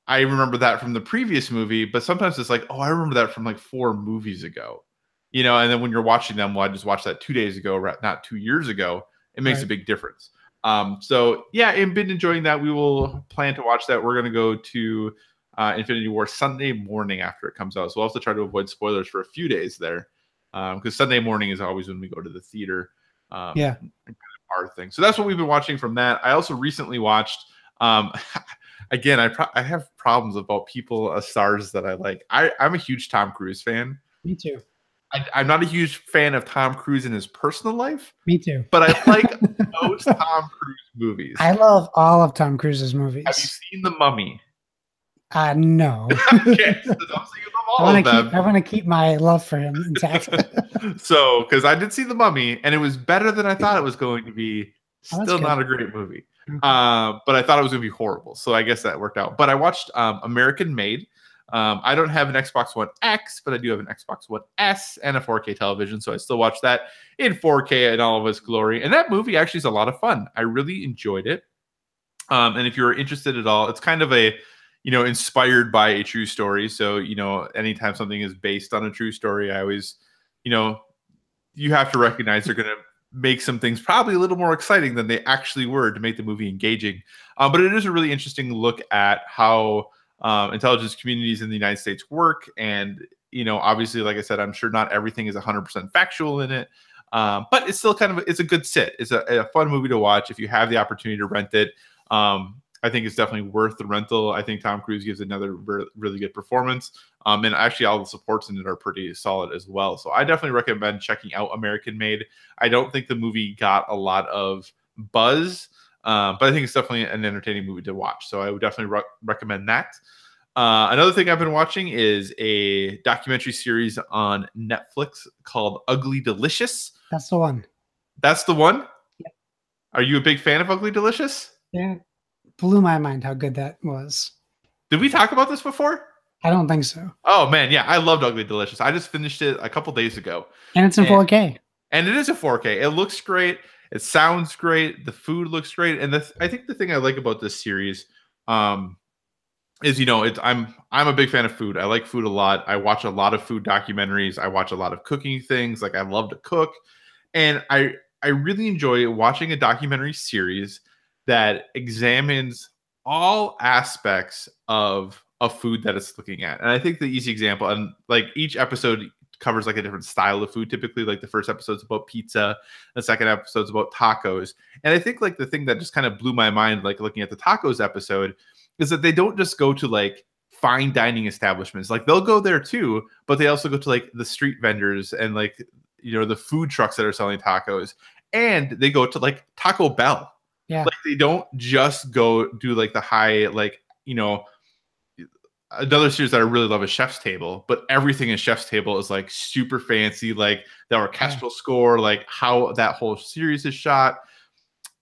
I remember that from the previous movie, but sometimes it's like, oh, I remember that from like 4 movies ago, and then when you're watching them, well, I just watched that 2 days ago, not 2 years ago. It makes a big difference. I've been enjoying that. We will plan to watch that. We're going to go to Infinity War Sunday morning after it comes out. So we'll also try to avoid spoilers for a few days there, because Sunday morning is always when we go to the theater. Kind of our thing. So that's what we've been watching from that. I also recently watched. Again, I have problems about people, stars that I like. I'm a huge Tom Cruise fan. Me too. I'm not a huge fan of Tom Cruise in his personal life. Me too. But I like most Tom Cruise movies. I love all of Tom Cruise's movies. Have you seen The Mummy? No. Okay, so don't say you love all of them. I want to keep my love for him intact. So, because I did see The Mummy, and it was better than I thought it was going to be. Still not a great movie. But I thought it was going to be horrible. So I guess that worked out. But I watched American Made. I don't have an Xbox One X, but I do have an Xbox One S and a 4K television. So I still watch that in 4K in all of its glory. And that movie actually is a lot of fun. I really enjoyed it. And if you're interested at all, it's kind of a, inspired by a true story. So, anytime something is based on a true story, I always, you have to recognize they're going to make some things probably a little more exciting than they actually were to make the movie engaging. But it is a really interesting look at how intelligence communities in the United States work. And, obviously, like I said, I'm sure not everything is 100% factual in it. But it's still it's a good sit. It's a fun movie to watch if you have the opportunity to rent it. I think it's definitely worth the rental. I think Tom Cruise gives another really good performance. And actually all the supports in it are pretty solid as well. So I definitely recommend checking out American Made. I don't think the movie got a lot of buzz, but I think it's definitely an entertaining movie to watch. So I would definitely recommend that. Another thing I've been watching is a documentary series on Netflix called Ugly Delicious. That's the one. That's the one? Yeah. Are you a big fan of Ugly Delicious? Yeah. Blew my mind how good that was. Did we talk about this before? I don't think so. Oh, man. Yeah, I loved Ugly Delicious. I just finished it a couple days ago. And it's in 4K. And it is a 4K. It looks great. It sounds great. The food looks great. And I think the thing I like about this series is, I'm a big fan of food. I like food a lot. I watch a lot of food documentaries. I watch a lot of cooking things. Like, I love to cook. And I really enjoy watching a documentary series that examines all aspects of a food that it's looking at. And I think the easy example, and like each episode covers like a different style of food. Typically, like the first episode's about pizza, the second episode's about tacos. And I think like the thing that just kind of blew my mind, like looking at the tacos episode, is that they don't just go to like fine dining establishments. Like, they'll go there too, but they also go to like the street vendors and like, the food trucks that are selling tacos. And they go to like Taco Bell. Yeah. Like, they don't just go do like the high, like, another series that I really love is Chef's Table, but everything in Chef's Table is like super fancy, like the orchestral score, like how that whole series is shot.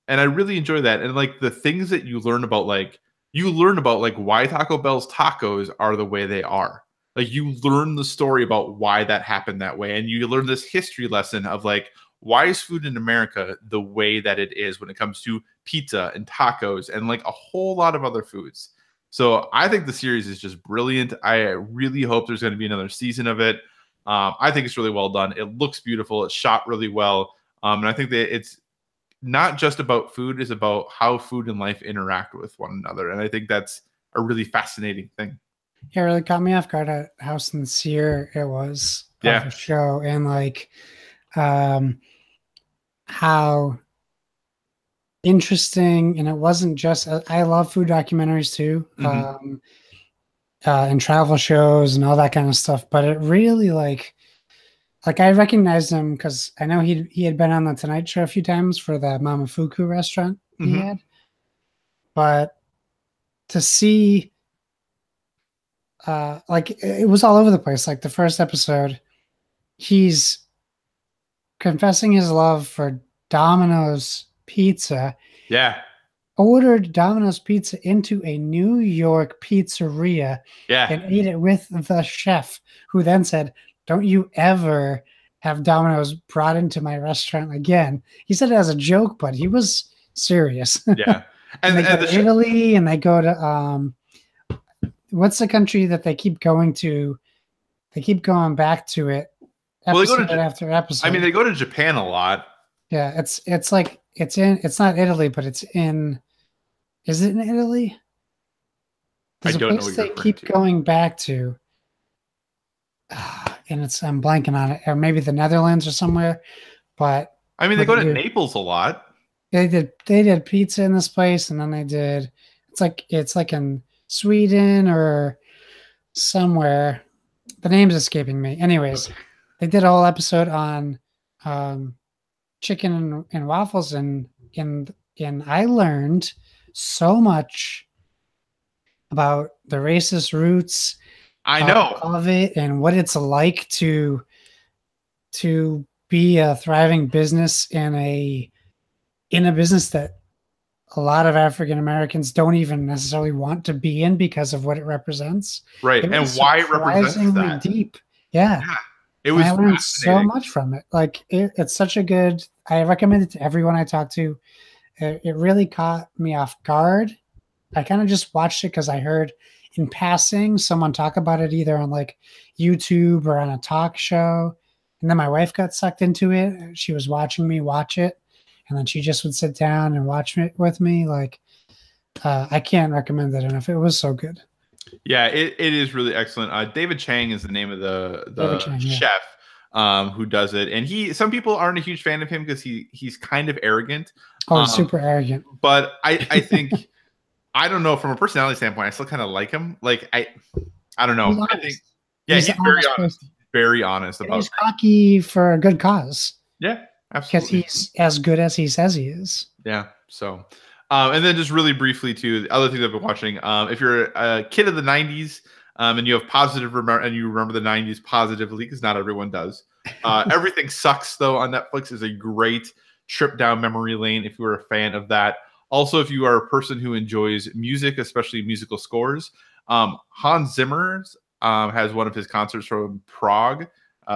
And I really enjoy that. And like the things that you learn about why Taco Bell's tacos are the way they are. Like, you learn the story about why that happened that way. And you learn this history lesson of like, why is food in America the way that it is when it comes to pizza and tacos and like a whole lot of other foods? So I think the series is just brilliant. I really hope there's going to be another season of it. I think it's really well done. It looks beautiful. It's shot really well. And I think that it's not just about food, it's about how food and life interact with one another. And I think that's a really fascinating thing. It really caught me off guard at how sincere it was of Yeah. a show, and like um, how interesting. And it wasn't just, I love food documentaries too, Hmm. and travel shows and all that kind of stuff. But it really like I recognized him because I know he had been on the Tonight Show a few times for the Mamafuku restaurant he Hmm. had. But to see, like it was all over the place. Like the first episode, he's confessing his love for Domino's pizza, Yeah. ordered Domino's pizza into a New York pizzeria Yeah. and ate it with the chef, who then said, "Don't you ever have Domino's brought into my restaurant again." He said it as a joke, but he was serious. Yeah. And they go And to Italy, and they go to what's the country that they keep going to? They keep going back to it well, they go episode to. after I mean, episode. they go to Japan a lot. Yeah, it's like it's not Italy, but it's in. Is it in Italy? I There's a don't know place what you're they referring keep to. going back to, and I'm blanking on it, or maybe the Netherlands or somewhere. But I mean, they what go they to do, Naples a lot. they did pizza in this place, and then it's like in Sweden or somewhere. The name's escaping me. Anyways, Okay. they did a whole episode on um, chicken and waffles, and I learned so much about the racist roots I know. of it and what it's like to be a thriving business in a business that a lot of African Americans don't even necessarily want to be in because of what it represents. Right. It And was why it represents surprisingly that. deep. Yeah. Yeah. It And was I learned so fascinating. much from it. Like it's such a good, I recommend it to everyone I talk to. It really caught me off guard. I kind of just watched it because I heard in passing someone talk about it either on like YouTube or on a talk show. And then my wife got sucked into it. She was watching me watch it. And then she just would sit down and watch it with me. Like, I can't recommend it enough. It was so good. Yeah, it is really excellent. David Chang is the name of David the Chang, yeah. chef who does it, and some people aren't a huge fan of him because he's kind of arrogant. Oh, he's super arrogant. But I think I don't know, from a personality standpoint, I still kind of like him. Like I don't know. I think he's very honest. Person. Very honest about. He's cocky for a good cause. Yeah, absolutely. Because he's as good as he says he is. Yeah. So, and then just really briefly too, the other things I've been watching. If you're a kid of the '90s, and you have and you remember the '90s positively, because not everyone does. Everything Sucks though on Netflix is a great trip down memory lane if you are a fan of that. Also, if you are a person who enjoys music, especially musical scores, Hans Zimmer has one of his concerts from Prague.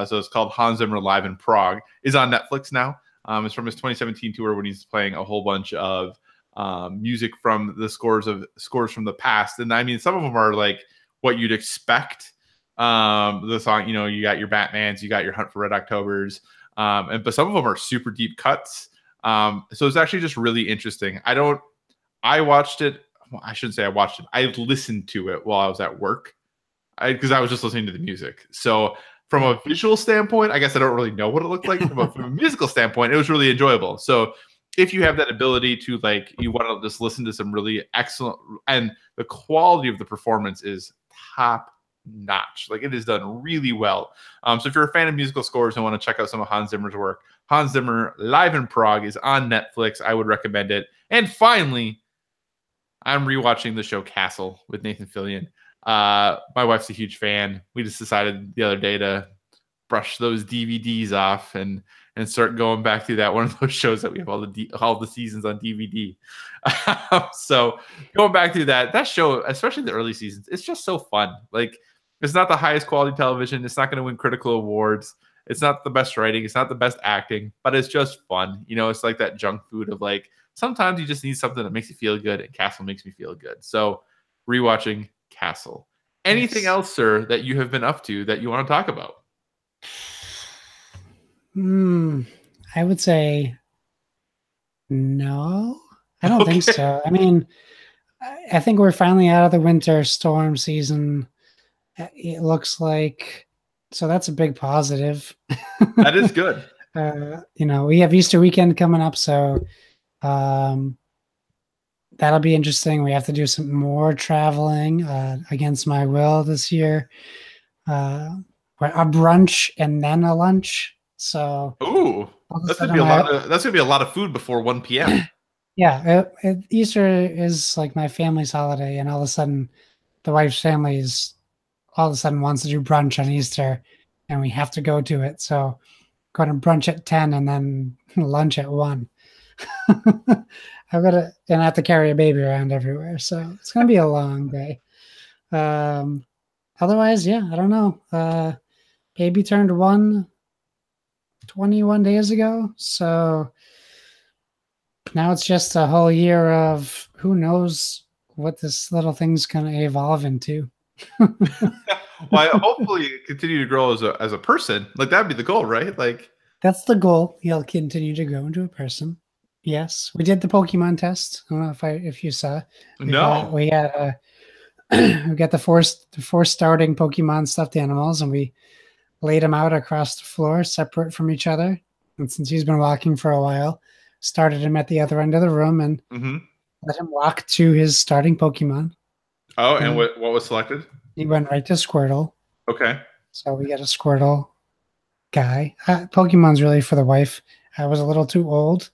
So it's called Hans Zimmer Live in Prague. Is on Netflix now. It's from his 2017 tour when he's playing a whole bunch of music from the scores from the past. And I mean, some of them are like what you'd expect. The song, you got your Batmans, you got your Hunt for Red Octobers, but some of them are super deep cuts. So it's actually just really interesting. I watched it. Well, I shouldn't say I watched it. I listened to it while I was at work because I was just listening to the music. So from a visual standpoint, I guess I don't really know what it looked like. From a musical standpoint, it was really enjoyable. So if you have that ability to you want to just listen to some really excellent, and the quality of the performance is top notch. Like it is done really well. So if you're a fan of musical scores and want to check out some of Hans Zimmer's work, Hans Zimmer Live in Prague is on Netflix. I would recommend it. And finally, I'm rewatching the show Castle with Nathan Fillion. My wife's a huge fan. We just decided the other day to brush those DVDs off and start going back through that. One of those shows that we have all the seasons on DVD. So going back through that show, especially the early seasons, it's just so fun. Like it's not the highest quality television. It's not going to win critical awards. It's not the best writing. It's not the best acting, but it's just fun. It's like that junk food of like, sometimes you just need something that makes you feel good, and Castle makes me feel good. So rewatching Castle. Anything else, sir, that you have been up to that you want to talk about? I would say no. I don't think so. I mean, I think we're finally out of the winter storm season. It looks like, so that's a big positive. That is good. We have Easter weekend coming up, so um, that'll be interesting. We have to do some more traveling against my will this year. Uh, a brunch and then a lunch. So Ooh, all of a that's gonna sudden, be a lot of that's gonna be a lot of food before 1 p.m. yeah, Easter is like my family's holiday, and all of a sudden, the wife's family is all of a sudden wants to do brunch on Easter, and we have to go to it. So go to brunch at 10 and then lunch at 1. I've got to, and I have to carry a baby around everywhere. So it's going to be a long day. Um, Otherwise, yeah, I don't know. Baby turned 21 days ago. So now it's just a whole year of who knows what this little thing's going to evolve into. Well, hopefully you continue to grow as a person. Like that'd be the goal, right? Like That's the goal. He'll continue to grow into a person. Yes, we did the Pokemon test. I don't know if you saw. no. We had we got the four starting Pokemon stuffed animals, and we laid them out across the floor, separate from each other. And since he's been walking for a while, started him at the other end of the room and Mm-hmm. let him walk to his starting Pokemon. Oh, and And what was selected? he went right to Squirtle. Okay. So we got a Squirtle guy. Pokemon's really for the wife. I was a little too old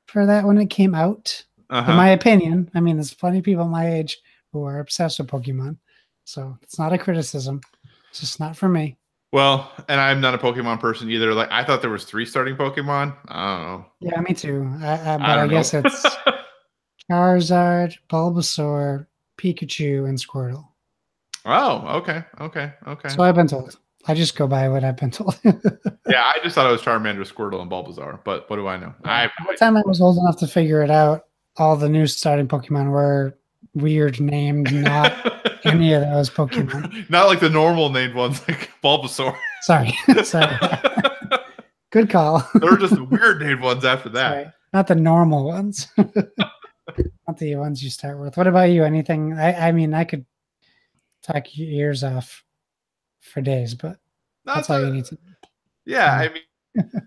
for that when it came out, in Uh-huh. my opinion. I mean, there's plenty of people my age who are obsessed with Pokemon. So it's not a criticism. It's just not for me. Well, and I'm not a Pokemon person either. Like I thought there was 3 starting Pokemon. I don't know. Yeah, me too. I But I don't know. guess it's Charizard, Bulbasaur, Pikachu, and Squirtle. Oh, okay. Okay. Okay. So I've been told. I just go by what I've been told. Yeah, I just thought it was Charmander, Squirtle, and Bulbasaur, but what do I know? I Yeah. have By no the time I was old enough to figure it out, all the new starting Pokemon were weird named, not idea. any of those Pokemon. Not like the normal named ones like Bulbasaur. Sorry. Sorry. Good call. There were just the weird named ones after that. Sorry. Not the normal ones. Not the ones you start with. What about you? Anything? I mean, I could talk your ears off for days, but Not that's all the, you need to yeah, I know. mean,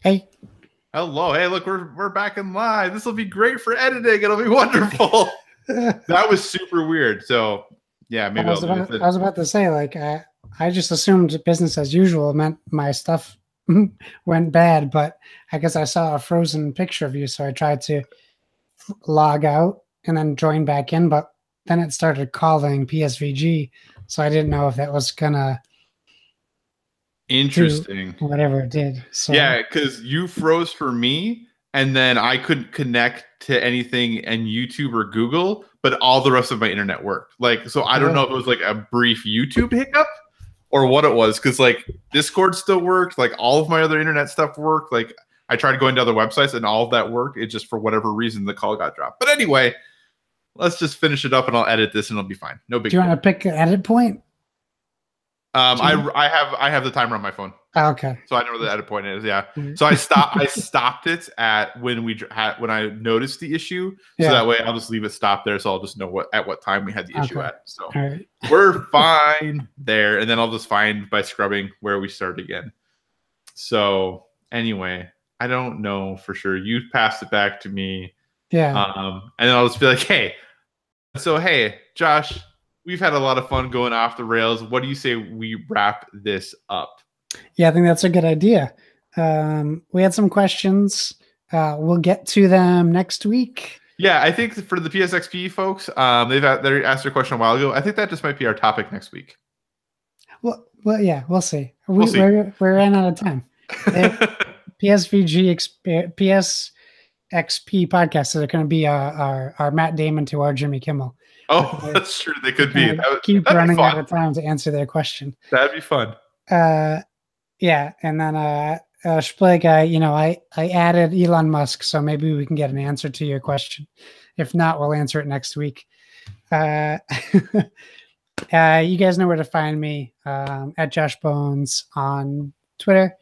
Hey. Hello. Hey, look, we're back in live. This will be great for editing. It'll be wonderful. That was super weird. So yeah, maybe I was about to say, like, I just assumed business as usual meant my stuff went bad, but I guess I saw a frozen picture of you, so I tried to log out and then join back in, but then it started calling PSVG, so I didn't know if that was gonna interesting. Whatever it did. So yeah, because you froze for me, and then I couldn't connect to anything in YouTube or Google, but all the rest of my internet worked. Like, so I don't know if it was like a brief YouTube hiccup or what it was, because like Discord still worked, like all of my other internet stuff worked. Like I tried going to other websites and all of that worked. It just, for whatever reason, the call got dropped. But anyway, let's just finish it up and I'll edit this and it'll be fine. No big deal. Do you want to pick an edit point? I have the timer on my phone. Okay. So I know where the edit point is. Yeah. So I stopped it at when I noticed the issue. So that way I'll just leave it stopped there. So I'll just know at what time we had the issue at. So we're fine there. And then I'll just find by scrubbing where we start again. So anyway, I don't know for sure. You passed it back to me. Yeah. And then I'll just be like, hey, Josh, we've had a lot of fun going off the rails. What do you say we wrap this up? Yeah, I think that's a good idea. We had some questions. We'll get to them next week. Yeah, I think for the PSXP folks, they asked their question a while ago. I think that just might be our topic next week. Well, yeah, we'll see. We're ran out of time. PSVG, PSXP podcasts are going to be our Matt Damon to our Jimmy Kimmel. Oh, that's true. They could be. Keep running out of time to answer their question. That'd be fun. Yeah, and then Spleg, I added Elon Musk, so maybe we can get an answer to your question. If not, we'll answer it next week. You guys know where to find me, at Josh Bones on Twitter.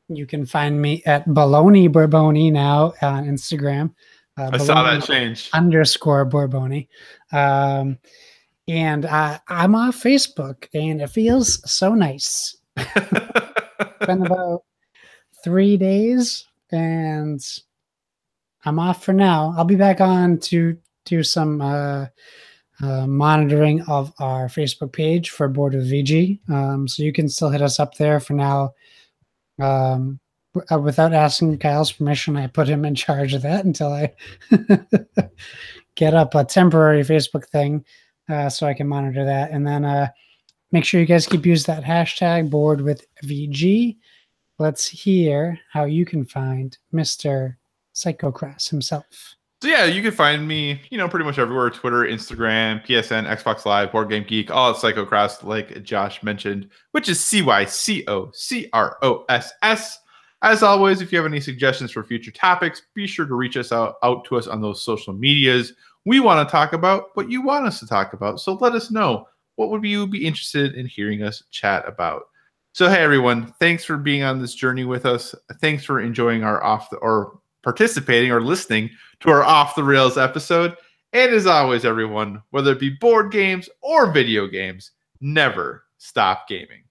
You can find me at Baloney Borboni now on Instagram. I saw that change. _Borboni. And I'm off Facebook, and it feels so nice. It's been about 3 days, and I'm off for now. I'll be back on to do some monitoring of our Facebook page for Board with VG. So you can still hit us up there for now. Without asking Kyle's permission, I put him in charge of that until I get up a temporary Facebook thing so I can monitor that. And then make sure you guys keep using that hashtag Board with VG. Let's hear how you can find Mr. Psychocross himself. So yeah, you can find me, pretty much everywhere: Twitter, Instagram, PSN, Xbox Live, Board Game Geek, all at Psychocross, like Josh mentioned, which is CYCOCROSS. As always, if you have any suggestions for future topics, be sure to reach us out to us on those social medias. We want to talk about what you want us to talk about, so let us know what would you be interested in hearing us chat about. So hey everyone, thanks for being on this journey with us. Thanks for enjoying or participating or listening to our Off the Rails episode. And as always, everyone, whether it be board games or video games, never stop gaming.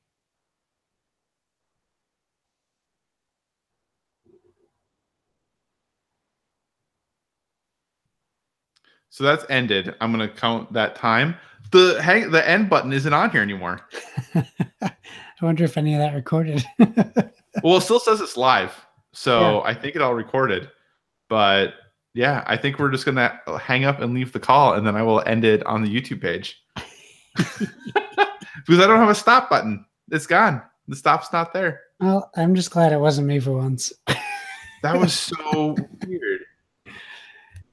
So that's ended. I'm going to count that time. The end button isn't on here anymore. I wonder if any of that recorded. Well, it still says it's live. So yeah. I think it all recorded. But yeah, I think we're just going to hang up and leave the call, and then I will end it on the YouTube page. Because I don't have a stop button. It's gone. The stop's not there. Well, I'm just glad it wasn't me for once. That was so weird.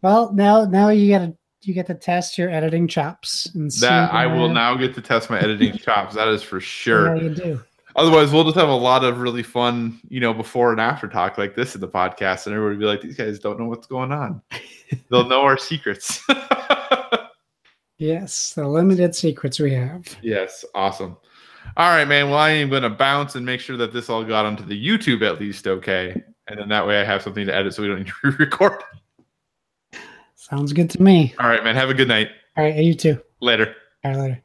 Well, now you get to test your editing chops. And I will now get to test my editing chops. That is for sure. Yeah, you do. Otherwise, we'll just have a lot of really fun, before and after talk like this in the podcast, and everybody will be like, "These guys don't know what's going on." They'll know our secrets. Yes, the limited secrets we have. Yes, awesome. All right, man. Well, I am going to bounce and make sure that this all got onto the YouTube at least, okay? And then that way I have something to edit, so we don't need to re-record. Sounds good to me. All right, man. Have a good night. All right, you too. Later. All right, later.